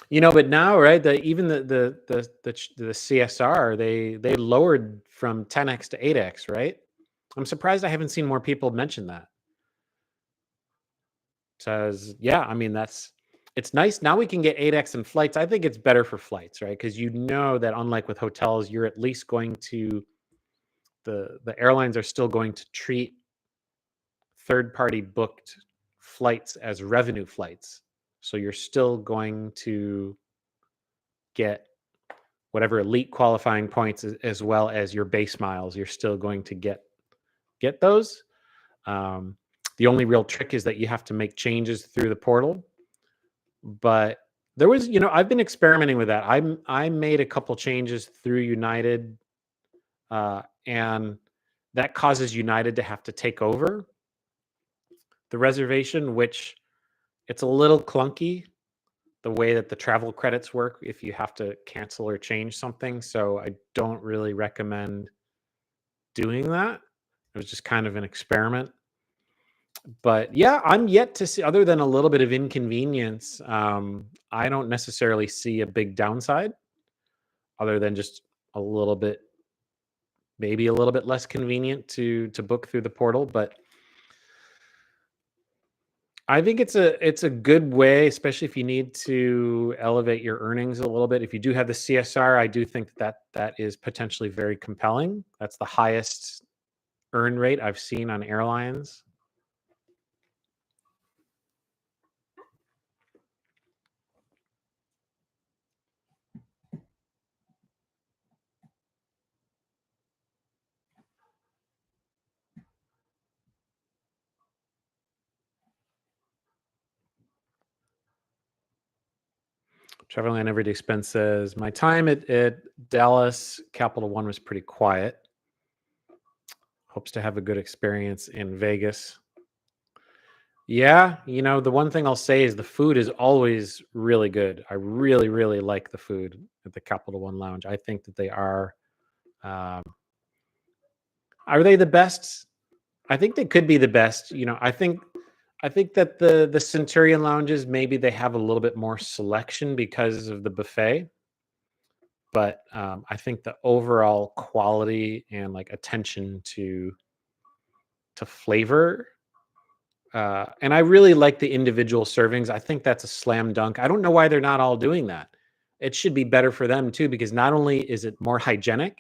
but now, right? Even the CSR they lowered from 10x to 8x, right? I'm surprised I haven't seen more people mention that. Says, yeah, I mean it's nice. Now we can get 8x in flights. I think it's better for flights, right? Because that unlike with hotels, you're at least going to the airlines are still going to treat third party booked flights as revenue flights. So you're still going to get whatever elite qualifying points as well as your base miles. You're still going to get those. Um, the only real trick is that you have to make changes through the portal. But there was, I've been experimenting with that. I made a couple changes through United, and that causes United to have to take over the reservation, which it's a little clunky the way that the travel credits work if you have to cancel or change something. So I don't really recommend doing that. It was just kind of an experiment. But yeah, I'm yet to see, other than a little bit of inconvenience, I don't necessarily see a big downside other than just a little bit, maybe a little bit less convenient to book through the portal. But I think it's a good way, especially if you need to elevate your earnings a little bit. If you do have the CSR, I do think that is potentially very compelling. That's the highest earn rate I've seen on airlines. Traveling on everyday expenses. My time at Dallas Capital One was pretty quiet. Hopes to have a good experience in Vegas. Yeah, the one thing I'll say is the food is always really good. I really, really like the food at the Capital One Lounge. I think that they um, are they the best? I think they could be the best. I think that the Centurion lounges, maybe they have a little bit more selection because of the buffet, but I think the overall quality and like attention to flavor, and I really like the individual servings. I think that's a slam dunk. I don't know why they're not all doing that. It should be better for them too, because not only is it more hygienic,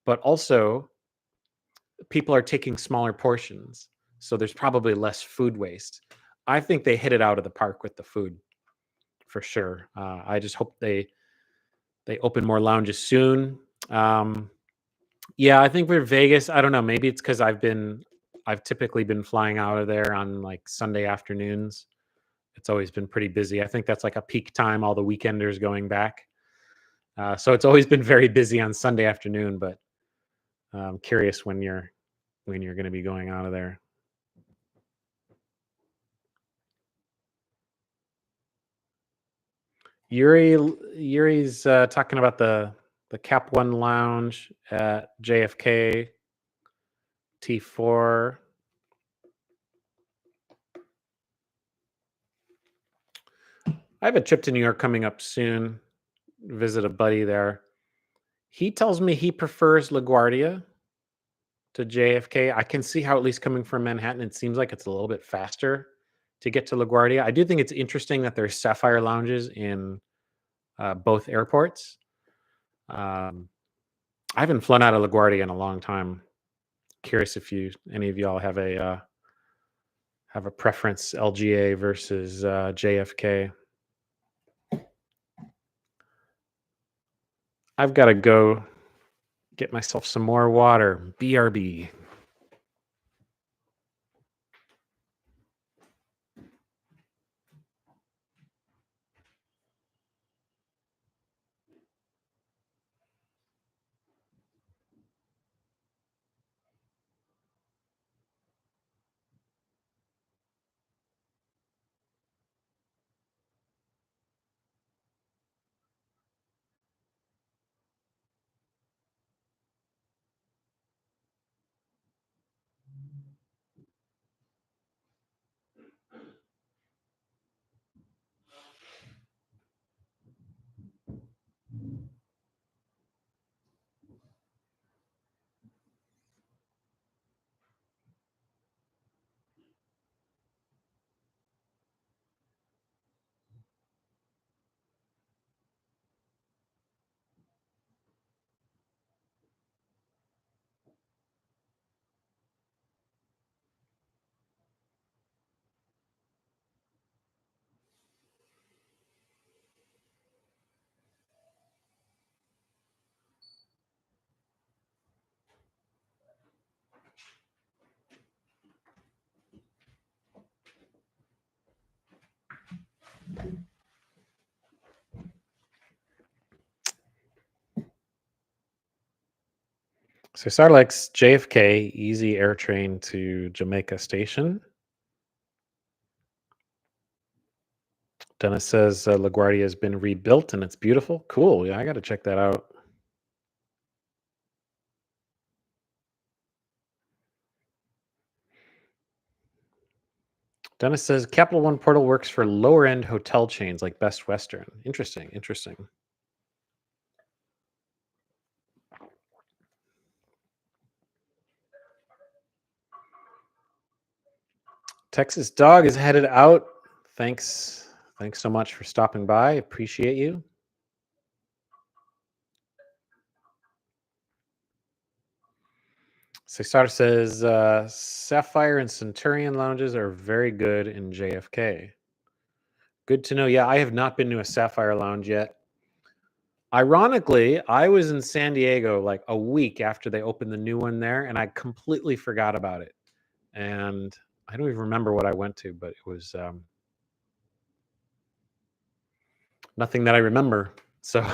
but also people are taking smaller portions, so there's probably less food waste. I think they hit it out of the park with the food for sure. I just hope they open more lounges soon. Um, yeah, I think for Vegas, I don't know. Maybe it's because I've typically been flying out of there on like Sunday afternoons. It's always been pretty busy. I think that's like a peak time. All the weekenders going back. So it's always been very busy on Sunday afternoon. But I'm curious when you're going to be going out of there. Yuri's talking about the Cap One Lounge at JFK T4. I have a trip to New York coming up soon. Visit a buddy there. He tells me he prefers LaGuardia to JFK. I can see how, at least coming from Manhattan, it seems like it's a little bit faster to get to LaGuardia. I do think it's interesting that there's Sapphire lounges in both airports. Um, I haven't flown out of LaGuardia in a long time. Curious if any of y'all have a preference, LGA versus JFK. I've got to go get myself some more water. BRB. So Starlex JFK, easy air train to Jamaica Station. Dennis says LaGuardia has been rebuilt and it's beautiful. Cool. Yeah, I got to check that out. Dennis says Capital One Portal works for lower end hotel chains like Best Western. Interesting. Interesting. Texas Dog is headed out. Thanks. Thanks so much for stopping by. Appreciate you. Sexar says Sapphire and Centurion lounges are very good in JFK. Good to know. Yeah, I have not been to a Sapphire lounge yet. Ironically, I was in San Diego like a week after they opened the new one there, and I completely forgot about it. And I don't even remember what I went to, but it was nothing that I remember. So,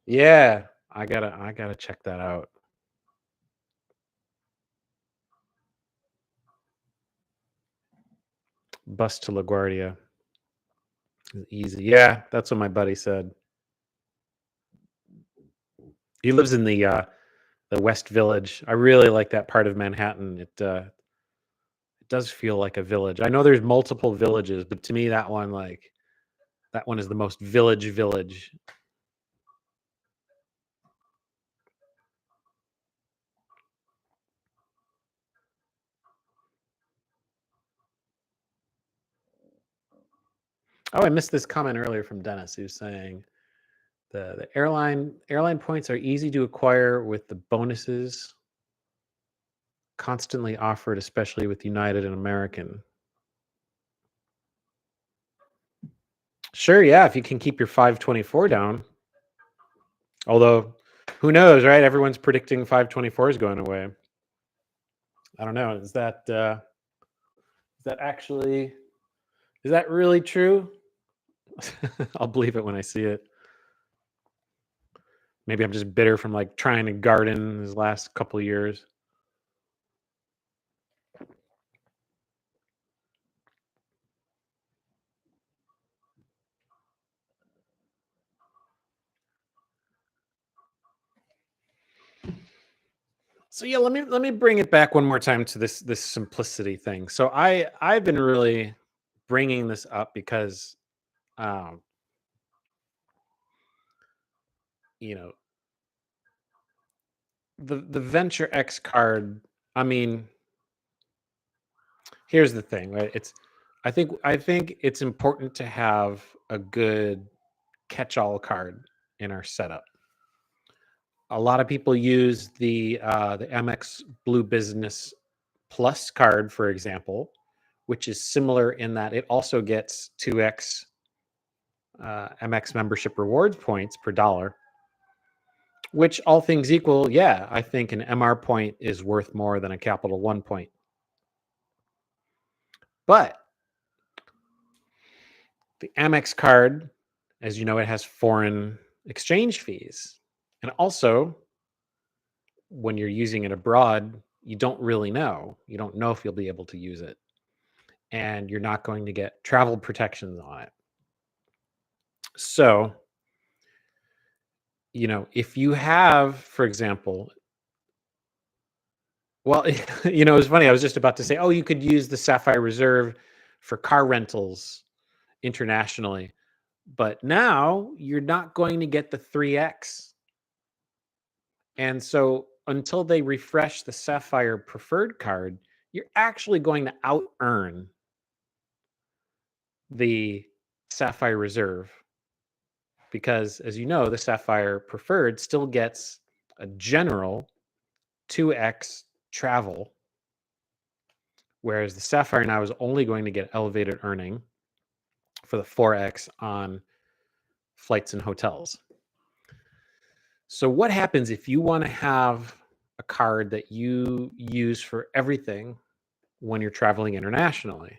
yeah, I gotta check that out. Bus to LaGuardia, easy. Yeah, that's what my buddy said. He lives in the West Village. I really like that part of Manhattan. It does feel like a village. I know there's multiple villages, but to me that one is the most village. Oh, I missed this comment earlier from Dennis. He was saying the airline points are easy to acquire with the bonuses constantly offered, especially with United and American. Sure, yeah, if you can keep your 524 down. Although, who knows, right? Everyone's predicting 524 is going away. I don't know. Is that really true? I'll believe it when I see it. Maybe I'm just bitter from like trying to garden these last couple of years. So yeah, let me bring it back one more time to this simplicity thing. So I've been really bringing this up because um, you know, the Venture X card. I mean, here's the thing, right? I think it's important to have a good catch-all card in our setup. A lot of people use the MX Blue Business Plus card, for example, which is similar in that it also gets 2x MX membership rewards points per dollar. Which, all things equal, yeah, I think an MR point is worth more than a Capital One point. But the Amex card, as you know, it has foreign exchange fees. And also, when you're using it abroad, you don't really know. You don't know if you'll be able to use it. And you're not going to get travel protections on it. So, if you have, for example, well, it's funny. I was just about to say, oh, you could use the Sapphire Reserve for car rentals internationally. But now you're not going to get the 3x. And so until they refresh the Sapphire Preferred card, you're actually going to out earn the Sapphire Reserve because, as you know, the Sapphire Preferred still gets a general 2x travel, whereas the Sapphire now is only going to get elevated earning for the 4x on flights and hotels. So what happens if you want to have a card that you use for everything when you're traveling internationally?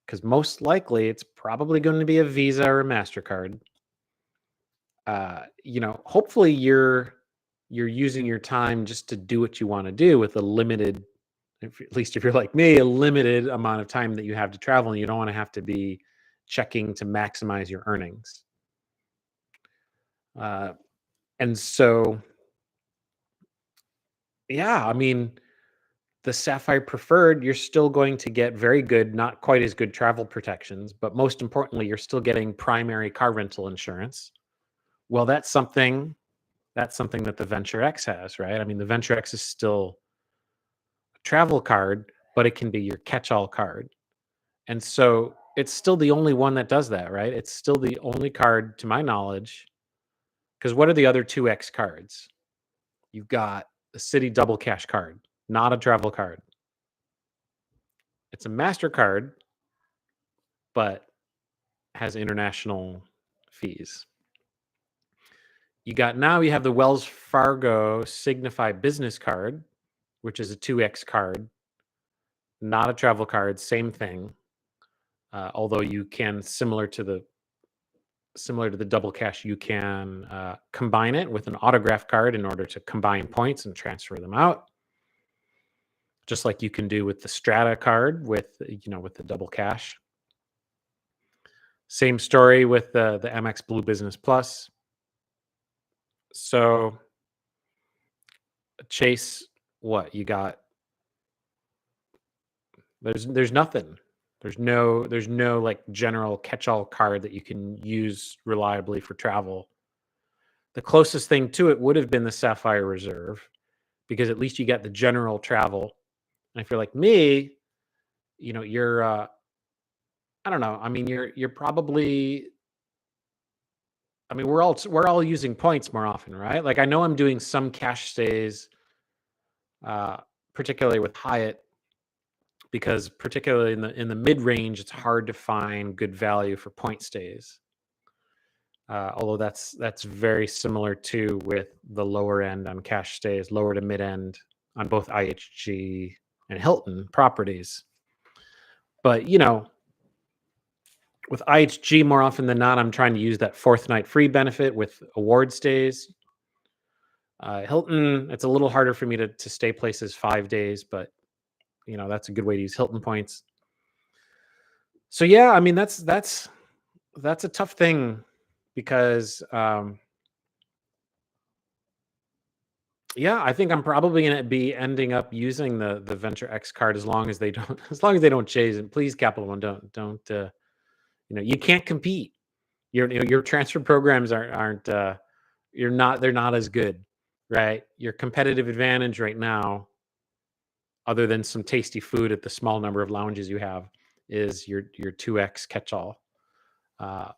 Because most likely it's probably going to be a Visa or a MasterCard. Hopefully you're using your time just to do what you want to do with a limited, at least if you're like me, a limited amount of time that you have to travel, and you don't want to have to be checking to maximize your earnings. And so, yeah, I mean, the Sapphire Preferred, you're still going to get very good, not quite as good travel protections, but most importantly, you're still getting primary car rental insurance. Well, that's something that the Venture X has, right? I mean, the Venture X is still a travel card, but it can be your catch-all card. And so it's still the only one that does that, right? It's still the only card, to my knowledge, because what are the other 2X cards? You've got the Citi Double Cash card, not a travel card. It's a MasterCard, but has international fees. You have the Wells Fargo Signify Business Card, which is a 2X card, not a travel card, same thing. Although you can, similar to the double cash, you can combine it with an autograph card in order to combine points and transfer them out. Just like you can do with the Strata card with the double cash. Same story with the MX Blue Business Plus. So Chase, what you got? There's nothing. There's no like general catch-all card that you can use reliably for travel. The closest thing to it would have been the Sapphire Reserve, because at least you get the general travel. And if you're like me, you're I don't know. I mean, you're probably. I mean, we're all using points more often, right? Like I know I'm doing some cash stays particularly with Hyatt, because particularly in the mid range, it's hard to find good value for point stays. Although that's very similar too with the lower end on cash stays, lower to mid end on both IHG and Hilton properties. But with IHG, more often than not, I'm trying to use that fourth night free benefit with award stays. Hilton, it's a little harder for me to stay places 5 days, but that's a good way to use Hilton points. So yeah, I mean that's a tough thing because yeah, I think I'm probably gonna be ending up using the Venture X card as long as they don't as long as they don't chase it. Please, Capital One, don't you can't compete. Your transfer programs aren't they're not as good, right? Your competitive advantage right now, other than some tasty food at the small number of lounges you have, is your 2x catch-all. Uh,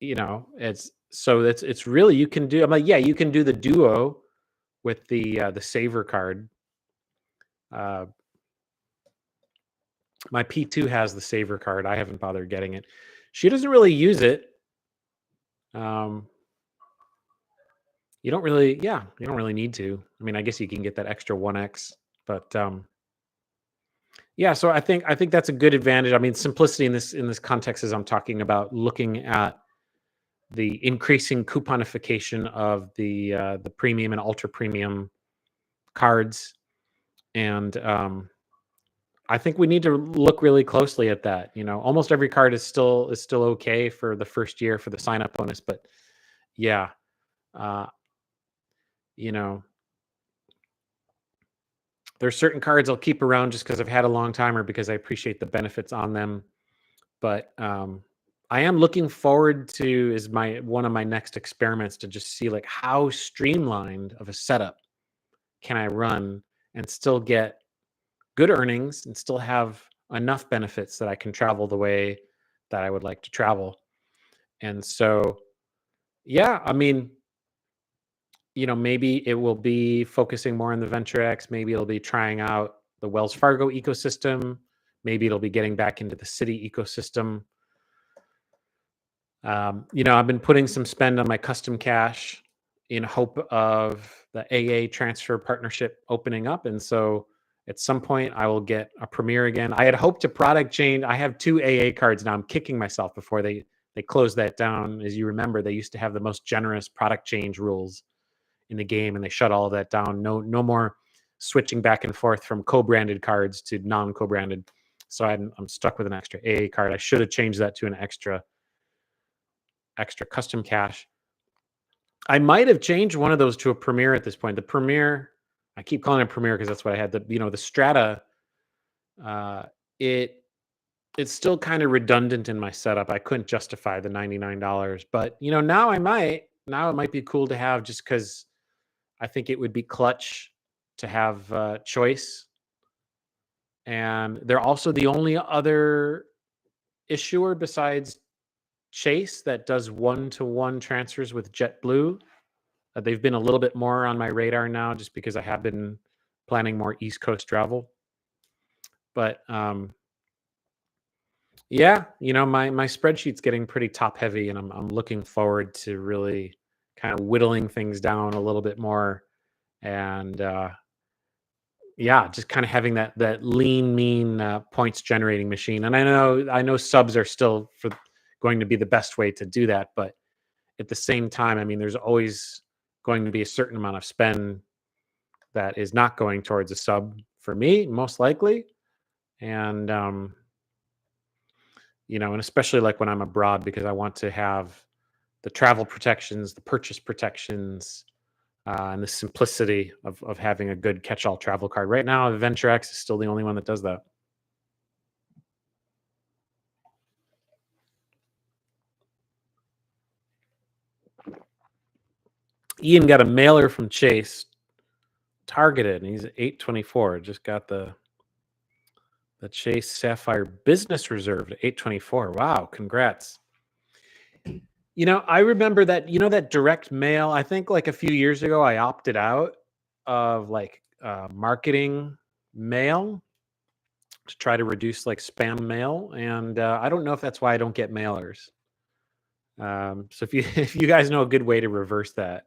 it's really you can do. I'm like, yeah, you can do the duo with the saver card. Uh, my P2 has the saver card. I haven't bothered getting it. She doesn't really use it. Um, you don't really need to. I mean, I guess you can get that extra 1x, but yeah, so I think that's a good advantage. I mean, simplicity in this context is I'm talking about looking at the increasing couponification of the premium and ultra premium cards, and I think we need to look really closely at that. Almost every card is still okay for the first year for the sign up bonus, but yeah, uh, you know, there's certain cards I'll keep around just because I've had a long time or because I appreciate the benefits on them. But I am looking forward to is my one of my next experiments to just see like how streamlined of a setup can I run and still get good earnings and still have enough benefits that I can travel the way that I would like to travel. And so, yeah, I mean, maybe it will be focusing more on the Venture X. Maybe it'll be trying out the Wells Fargo ecosystem. Maybe it'll be getting back into the Citi ecosystem. I've been putting some spend on my custom cash in hope of the AA transfer partnership opening up. And so at some point I will get a Premier again. I had hoped to product change. I have 2 AA cards now. I'm kicking myself before they closed that down. As you remember, they used to have the most generous product change rules in the game, and they shut all of that down. No more switching back and forth from co-branded cards to non-co-branded. So I'm stuck with an extra AA card. I should have changed that to an extra custom cash. I might have changed one of those to a Premier at this point. The Premier, I keep calling it Premier because that's what I had. The Strata, uh, it's still kind of redundant in my setup. I couldn't justify the $99, but now I might. Now it might be cool to have just because I think it would be clutch to have choice. And they're also the only other issuer besides Chase that does one-to-one transfers with JetBlue. They've been a little bit more on my radar now just because I have been planning more East Coast travel. But yeah, my spreadsheet's getting pretty top heavy, and I'm looking forward to really kind of whittling things down a little bit more, and yeah, just kind of having that lean, mean points generating machine. And I know subs are still going to be the best way to do that, but at the same time, I mean, there's always going to be a certain amount of spend that is not going towards a sub for me, most likely. And and especially like when I'm abroad, because I want to have the travel protections, the purchase protections, and the simplicity of having a good catch-all travel card. Right now, Venture X is still the only one that does that. Ian got a mailer from Chase, targeted, and he's at 824. Just got the Chase Sapphire Business Reserve at 824. Wow, congrats. I remember that, that direct mail. I think like a few years ago, I opted out of like marketing mail to try to reduce like spam mail, and I don't know if that's why I don't get mailers. So if you if you guys know a good way to reverse that,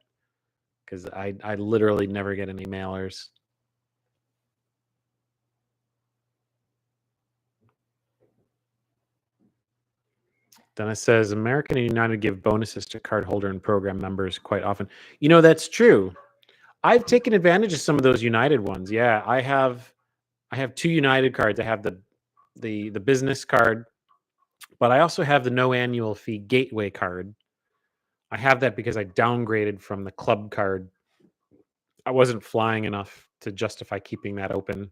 because I literally never get any mailers. Dennis says American and United give bonuses to cardholder and program members quite often. That's true. I've taken advantage of some of those United ones. Yeah, I have two United cards. I have the business card, but I also have the no annual fee gateway card. I have that because I downgraded from the club card. I wasn't flying enough to justify keeping that open.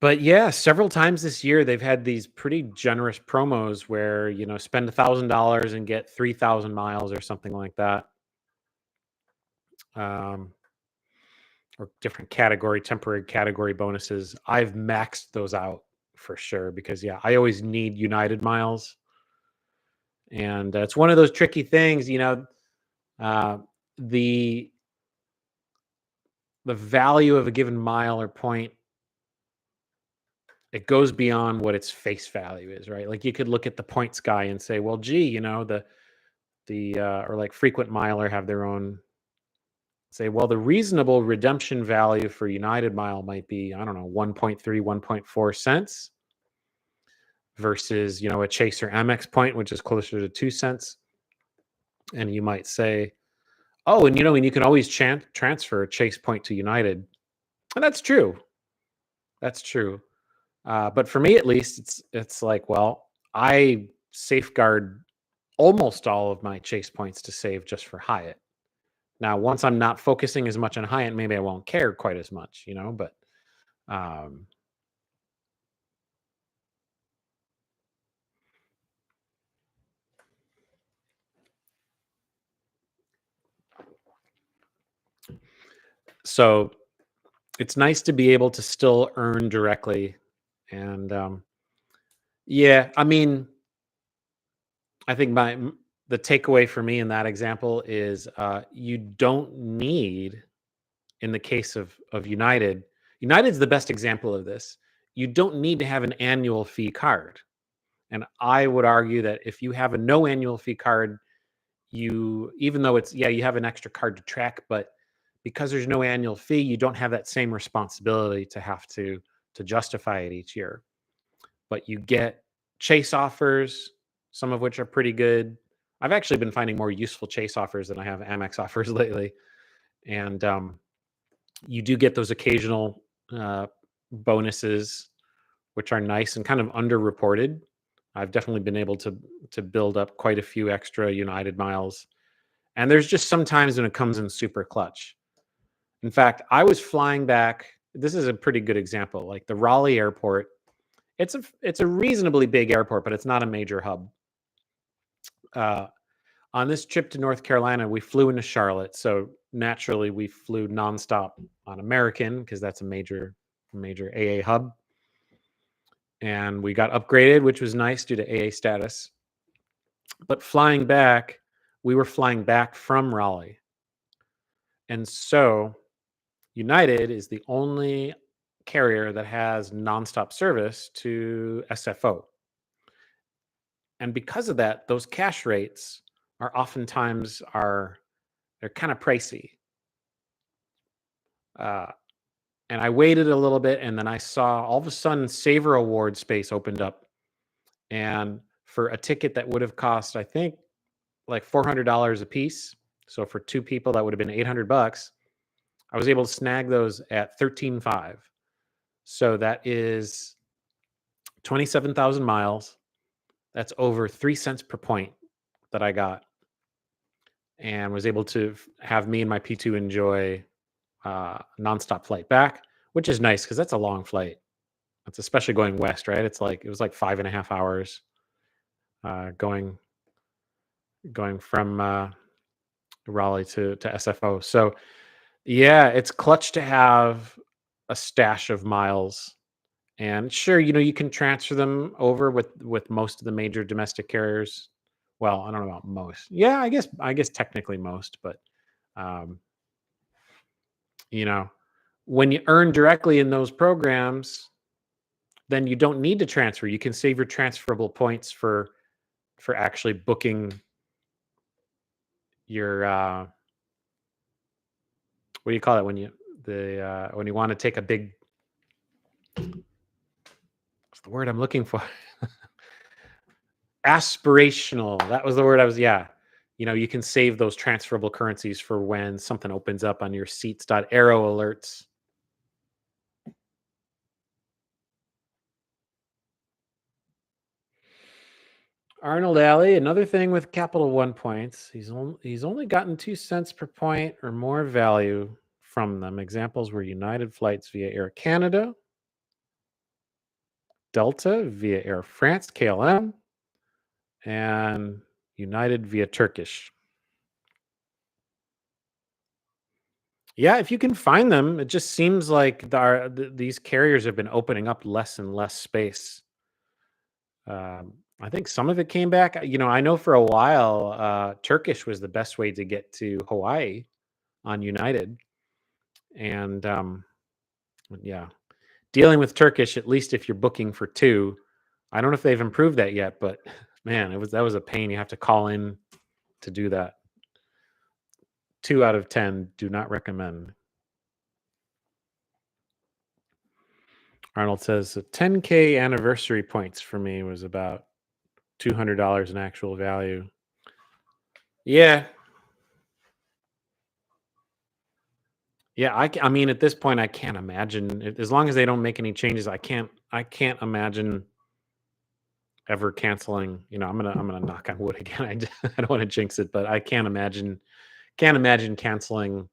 But yeah, several times this year they've had these pretty generous promos where, spend $1,000 and get 3,000 miles or something like that. Um, or different temporary category bonuses. I've maxed those out for sure because yeah, I always need United miles. And it's one of those tricky things, uh, the the value of a given mile or point, it goes beyond what its face value is, right? Like you could look at the points guy and say, well, gee, the or like frequent miler have their own, say, well, the reasonable redemption value for United mile might be, I don't know, 1.3, 1.4 cents versus, a Chase or Amex point, which is closer to 2 cents. And you might say, oh, and you can always transfer a Chase point to United. And that's true. That's true. But for me, at least, it's like, well, I safeguard almost all of my Chase points to save just for Hyatt. Now, once I'm not focusing as much on Hyatt, maybe I won't care quite as much, But um, so it's nice to be able to still earn directly, and yeah, I mean, I think the takeaway for me in that example is you don't need, in the case of United. United's the best example of this. You don't need to have an annual fee card. And I would argue that if you have a no annual fee card, even though you have an extra card to track, but because there's no annual fee, you don't have that same responsibility to have to justify it each year. But you get Chase offers, some of which are pretty good. I've actually been finding more useful Chase offers than I have Amex offers lately. And you do get those occasional bonuses, which are nice and kind of underreported. I've definitely been able to build up quite a few extra United miles. And there's just some times when it comes in super clutch. In fact, I was flying back. This is a pretty good example. Like the Raleigh airport, it's a reasonably big airport, but it's not a major hub. On this trip to North Carolina, we flew into Charlotte. So naturally, we flew nonstop on American because that's a major AA hub. And we got upgraded, which was nice due to AA status. But flying back, we were flying back from Raleigh. And so United is the only carrier that has nonstop service to SFO. And because of that, those cash rates are oftentimes they're kind of pricey. And I waited a little bit, and then I saw all of a sudden Saver Award space opened up. And for a ticket that would have cost, I think, like $400 a piece, so for two people that would have been $800. I was able to snag those at 13.5. So that is 27,000 miles. That's over 3 cents per point that I got, and was able to have me and my P2 enjoy nonstop flight back, which is nice because that's a long flight. It's especially going west, right? It was like 5.5 hours going from Raleigh to SFO. So yeah, it's clutch to have a stash of miles. And sure, you can transfer them over with most of the major domestic carriers. Well, I don't know about most. Yeah, I guess technically most, but um, you know, when you earn directly in those programs, then you don't need to transfer. You can save your transferable points for actually booking your what do you call it when you when you want to take a big, what's the word I'm looking for? Aspirational. That was the word I was, yeah. You can save those transferable currencies for when something opens up on your seats.arrow alerts. Arnold Alley, another thing with Capital One points, he's only gotten 2 cents per point or more value from them. Examples were United flights via Air Canada, Delta via Air France, KLM, and United via Turkish. Yeah, if you can find them, it just seems like these carriers have been opening up less and less space. I think some of it came back. I know for a while, Turkish was the best way to get to Hawaii on United, and yeah, dealing with Turkish, at least if you're booking for two, I don't know if they've improved that yet, but man, that was a pain. You have to call in to do that. 2 out of 10 do not recommend. Arnold says 10K anniversary points for me was about $200 in actual value. Yeah. Yeah, I mean, at this point, I can't imagine as long as they don't make any changes. I can't imagine ever canceling. I'm gonna knock on wood again. I don't want to jinx it, but I can't imagine canceling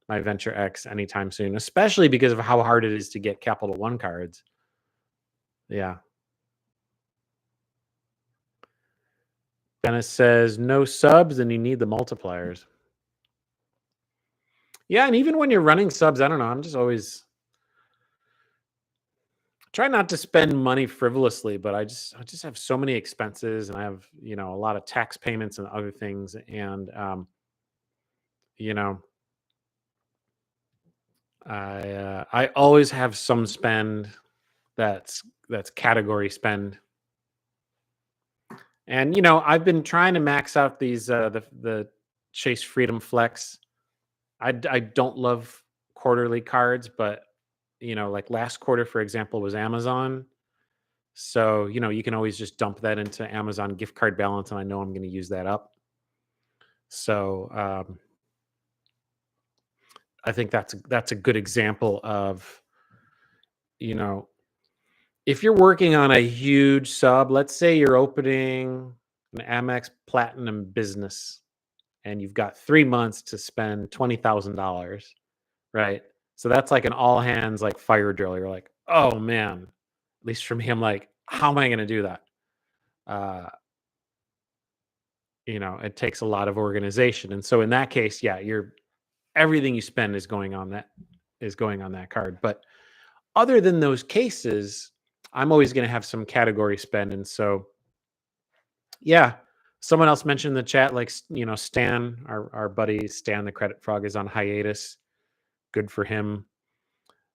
my Venture X anytime soon, especially because of how hard it is to get Capital One cards. Yeah. Dennis says no subs, and you need the multipliers. Yeah, and even when you're running subs, I don't know. I'm just always try not to spend money frivolously, but I just have so many expenses, and I have a lot of tax payments and other things, and you know I always have some spend that's category spend, and I've been trying to max out these the Chase Freedom Flex. I don't love quarterly cards, but like last quarter, for example, was Amazon. So, you can always just dump that into Amazon gift card balance, and I know I'm going to use that up. So, I think that's a good example of, you know, if you're working on a huge sub, let's say you're opening an Amex Platinum business and you've got 3 months to spend $20,000, right? So that's like an all hands like fire drill. You're like, oh man, at least for me, I'm like, how am I going to do that? Uh, it takes a lot of organization. And so in that case, yeah, everything you spend is going on that card. But other than those cases, I'm always going to have some category spend. And so, yeah, someone else mentioned in the chat, like, Stan, our buddy Stan, the credit frog, is on hiatus. Good for him.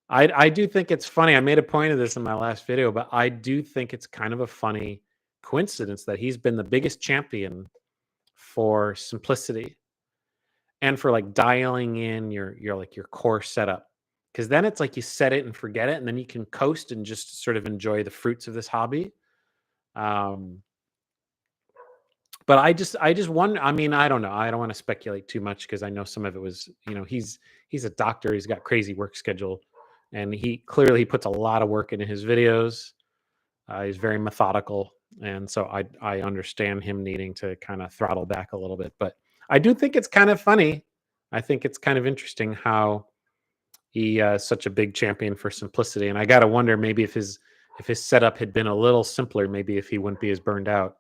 I do think it's funny. I made a point of this in my last video, but I do think it's kind of a funny coincidence that he's been the biggest champion for simplicity and for like dialing in your core setup, because then it's like you set it and forget it, and then you can coast and just sort of enjoy the fruits of this hobby. um but I just wonder, I mean, I don't know, I don't want to speculate too much because I know some of it was, he's a doctor, he's got crazy work schedule, and he clearly puts a lot of work into his videos. He's very methodical, and so I understand him needing to kind of throttle back a little bit. But I do think it's kind of funny. I think it's kind of interesting how he is such a big champion for simplicity. And I got to wonder, maybe if his setup had been a little simpler, maybe if he wouldn't be as burned out.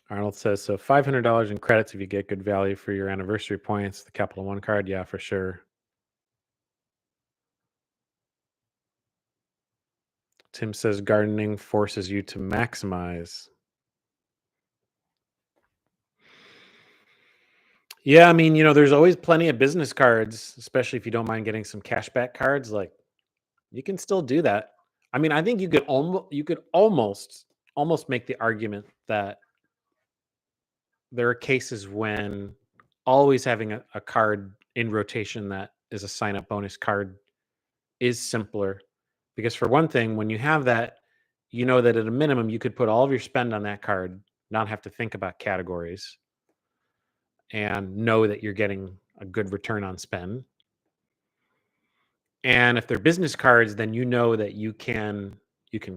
Arnold says, so $500 in credits if you get good value for your anniversary points. The Capital One card, yeah, for sure. Tim says gardening forces you to maximize. Yeah, I mean, there's always plenty of business cards, especially if you don't mind getting some cashback cards. Like you can still do that. I mean, I think you could almost make the argument that there are cases when always having a card in rotation that is a sign up bonus card is simpler. Because for one thing, when you have that, you know that at a minimum you could put all of your spend on that card, not have to think about categories, and know that you're getting a good return on spend. And if they're business cards, then you know that you can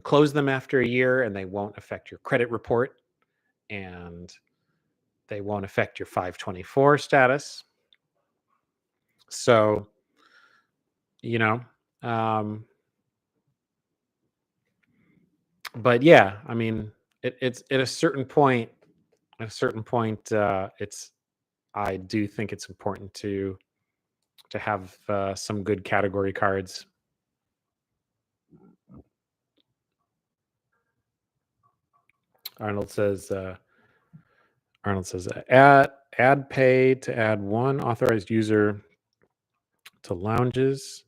close them after a year and they won't affect your credit report, and they won't affect your 524 status. So, you know, um, but yeah, I mean, it's at a certain point, it's I do think it's important to have some good category cards. Arnold says. Arnold says, add pay to add one authorized user to lounges,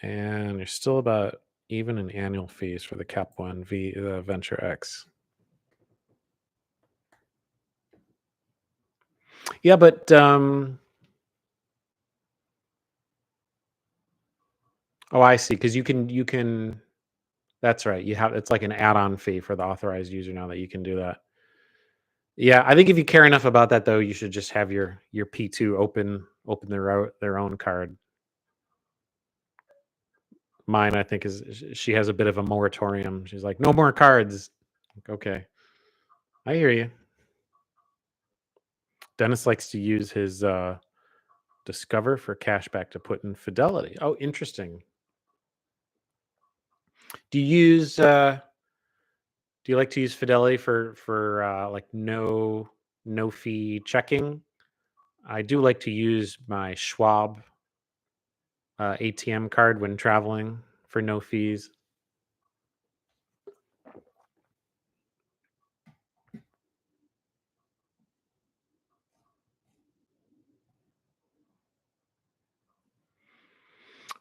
and you're still about even in annual fees for the Cap One Venture X. Yeah, but oh, I see. Because you can. That's right. It's like an add-on fee for the authorized user now that you can do that. Yeah, I think if you care enough about that, though, you should just have your P2 open their own card. Mine, I think, is she has a bit of a moratorium. She's like, no more cards. Like, okay, I hear you. Dennis likes to use his Discover for cashback to put in Fidelity. Oh, interesting. Do you use do you like to use Fidelity for like no fee checking? I do like to use my Schwab ATM card when traveling for no fees.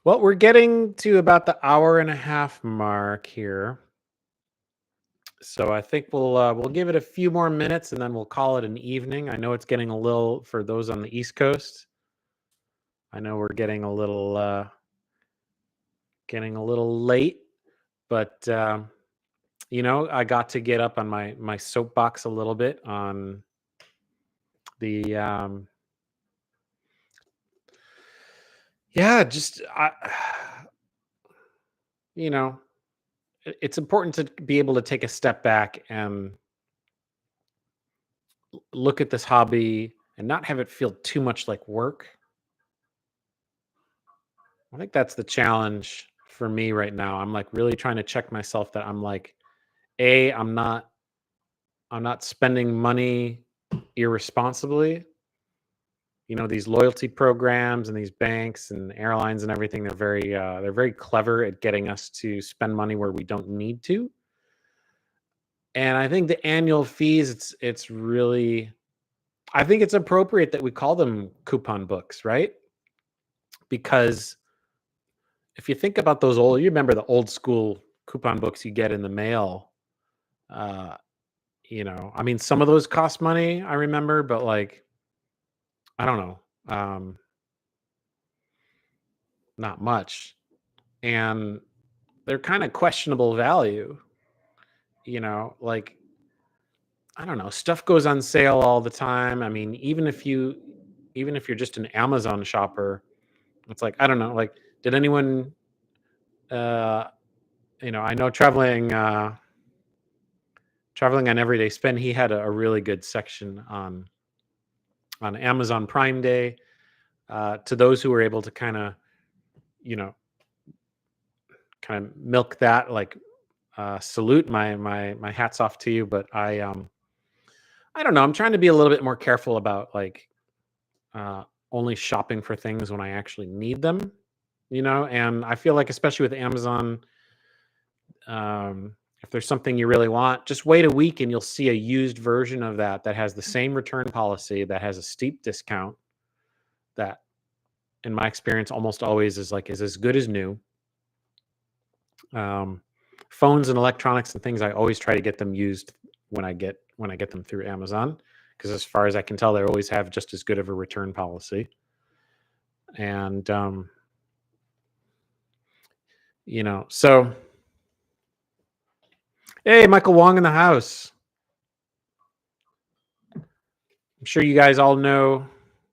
Well, we're getting to about the hour and a half mark here. So I think we'll give it a few more minutes and then we'll call it an evening. I know it's getting a little for those on the East Coast. I know we're getting a little late, but I got to get up on my soapbox a little bit on the yeah, just you know, it's important to be able to take a step back and look at this hobby and not have it feel too much like work. I think that's the challenge for me right now. I'm like really trying to check myself that I'm like, A, I'm not spending money irresponsibly. These loyalty programs and these banks and airlines and everything, they're very clever at getting us to spend money where we don't need to. And I think the annual fees, it's really, I think it's appropriate that we call them coupon books, right? Because if you think about you remember the old school coupon books you get in the mail. Uh, I mean, some of those cost money, I remember, but like, I don't know, not much. And they're kind of questionable value, like, I don't know, stuff goes on sale all the time. I mean, even if you're just an Amazon shopper, it's like, I don't know, like, did anyone, uh, I know traveling on Everyday Spend, he had a really good section on Amazon Prime Day. To those who were able to you know, kind of milk that, like, salute my hats off to you. But I don't know. I'm trying to be a little bit more careful about like uh, only shopping for things when I actually need them. And I feel like especially with Amazon, If there's something you really want, just wait a week and you'll see a used version of that has the same return policy, that has a steep discount, that in my experience almost always is as good as new. Phones and electronics and things, I always try to get them used when I get them through Amazon, because as far as I can tell, they always have just as good of a return policy. And so hey, Michael Wong in the house. I'm sure you guys all know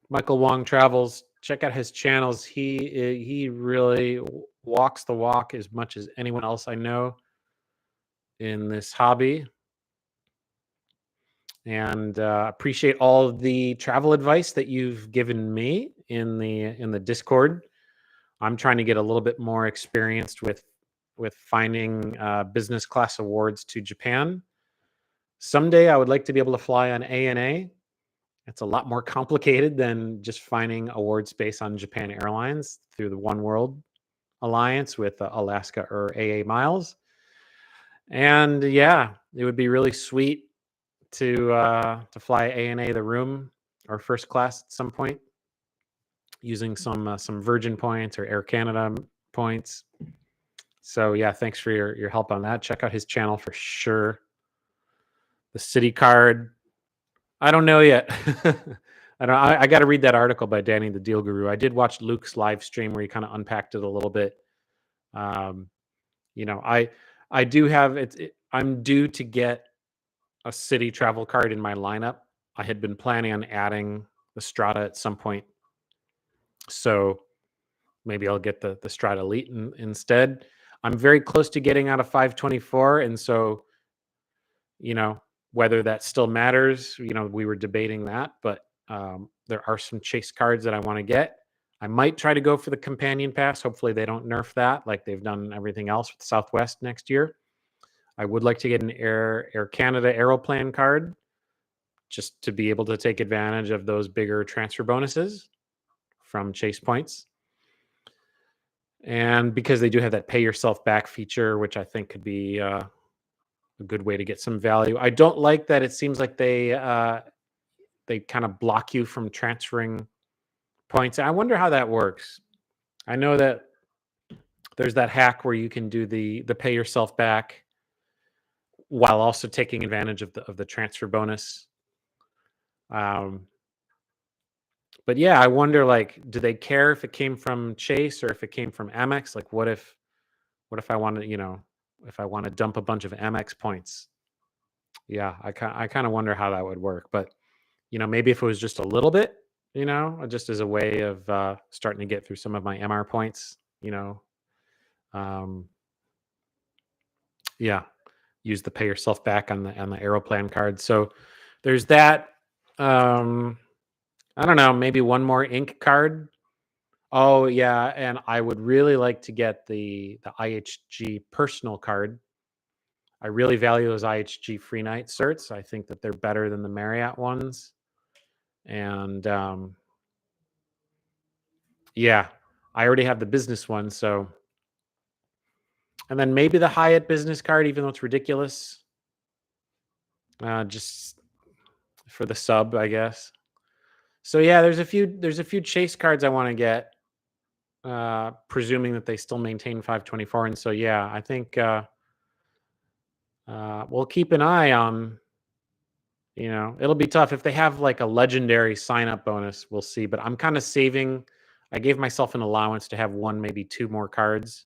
Michael Wong Travels. Check out his channels. He really walks the walk as much as anyone else I know in this hobby. And appreciate all of the travel advice that you've given me in the Discord. I'm trying to get a little bit more experienced with finding business class awards to Japan. Someday I would like to be able to fly on ANA. It's a lot more complicated than just finding award space on Japan Airlines through the One World Alliance with Alaska or AA Miles. And yeah, it would be really sweet to fly ANA the room or first class at some point, using some Virgin points or Air Canada points. So yeah, thanks for your help on that. Check out his channel for sure. The City Card, I don't know yet. I got to read that article by Danny the Deal Guru. I did watch Luke's live stream where he kind of unpacked it a little bit. I do have I'm due to get a city travel card in my lineup. I had been planning on adding the Strata at some point, so maybe I'll get the Strata Elite instead. I'm very close to getting out of 524, and so whether that still matters, we were debating that, but there are some chase cards that I want to get. I might try to go for the companion pass. Hopefully they don't nerf that like they've done everything else with Southwest next year. I would like to get an Air Canada Aeroplan card just to be able to take advantage of those bigger transfer bonuses from chase points. And because they do have that pay yourself back feature, which I think could be a good way to get some value. I don't like that it seems like they kind of block you from transferring points. I wonder how that works. I know that there's that hack where you can do the pay yourself back while also taking advantage of the transfer bonus. But yeah, I wonder, do they care if it came from Chase or if it came from Amex? Like, what if I want to, if I want to dump a bunch of Amex points? Yeah, I kind of wonder how that would work. But maybe if it was just a little bit, just as a way of starting to get through some of my MR points, yeah, use the pay yourself back on the Aeroplan card. So there's that. I don't know, maybe one more ink card. Oh yeah, and I would really like to get the IHG personal card. I really value those IHG free night certs. I think that they're better than the Marriott ones. And yeah, I already have the business one, so. And then maybe the Hyatt business card, even though it's ridiculous. Just for the sub, I guess. So yeah, there's a few chase cards I want to get, presuming that they still maintain 524. And so yeah, I think we'll keep an eye on. It'll be tough if they have like a legendary sign up bonus. We'll see, but I'm kind of saving. I gave myself an allowance to have one, maybe two more cards,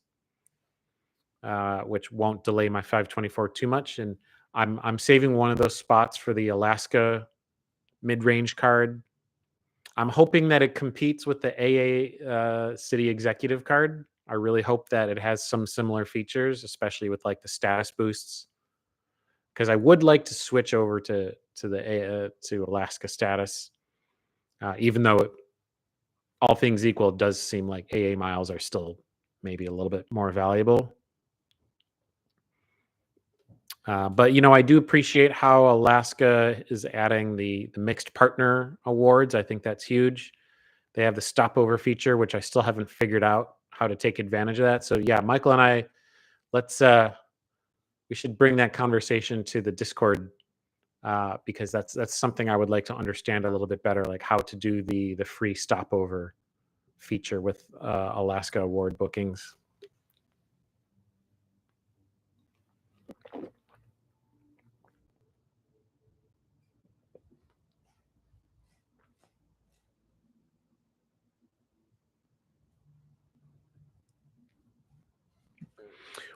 which won't delay my 524 too much. And I'm saving one of those spots for the Alaska mid-range card. I'm hoping that it competes with the AA City Executive card. I really hope that it has some similar features, especially with like the status boosts, because I would like to switch over to Alaska status, even though all things equal, it does seem like AA miles are still maybe a little bit more valuable. But I do appreciate how Alaska is adding the mixed partner awards. I think that's huge. They have the stopover feature, which I still haven't figured out how to take advantage of that. So yeah, Michael and I, let's bring that conversation to the Discord, because that's something I would like to understand a little bit better, like how to do the free stopover feature with Alaska Award bookings.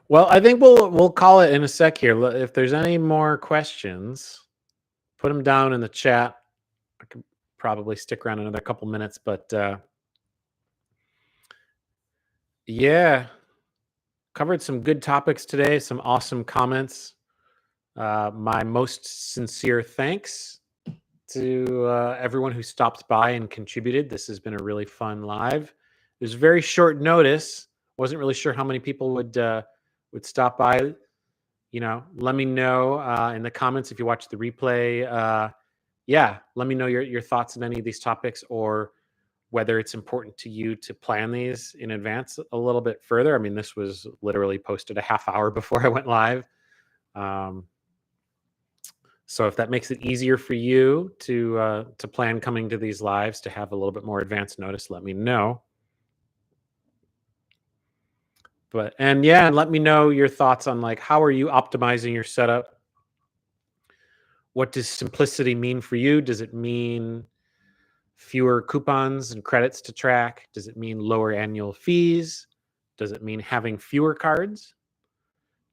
Well, I think we'll call it in a sec here. If there's any more questions, put them down in the chat. I could probably stick around another couple minutes, but yeah, covered some good topics today, some awesome comments. My most sincere thanks to everyone who stopped by and contributed. This has been a really fun live. It was very short notice. Wasn't really sure how many people would stop by. Let me know in the comments if you watch the replay. Yeah, let me know your thoughts on any of these topics, or whether it's important to you to plan these in advance a little bit further. I mean, this was literally posted a half hour before I went live. So if that makes it easier for you to plan coming to these lives, to have a little bit more advance notice, let me know. And let me know your thoughts on, like, how are you optimizing your setup? What does simplicity mean for you? Does it mean fewer coupons and credits to track? Does it mean lower annual fees? Does it mean having fewer cards?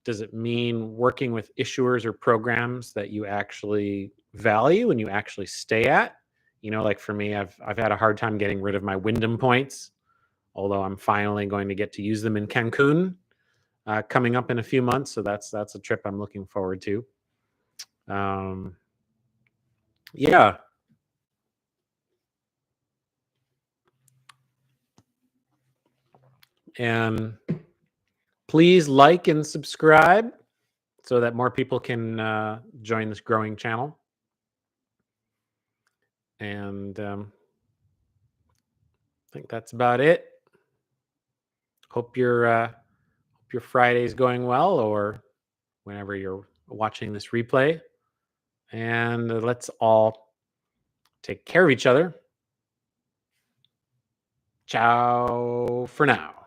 Does it mean working with issuers or programs that you actually value and you actually stay at? Like for me, I've had a hard time getting rid of my Wyndham points, although I'm finally going to get to use them in Cancun coming up in a few months. So that's a trip I'm looking forward to. Yeah. And please like and subscribe so that more people can join this growing channel. And I think that's about it. Hope your Friday's going well, or whenever you're watching this replay. And let's all take care of each other. Ciao for now.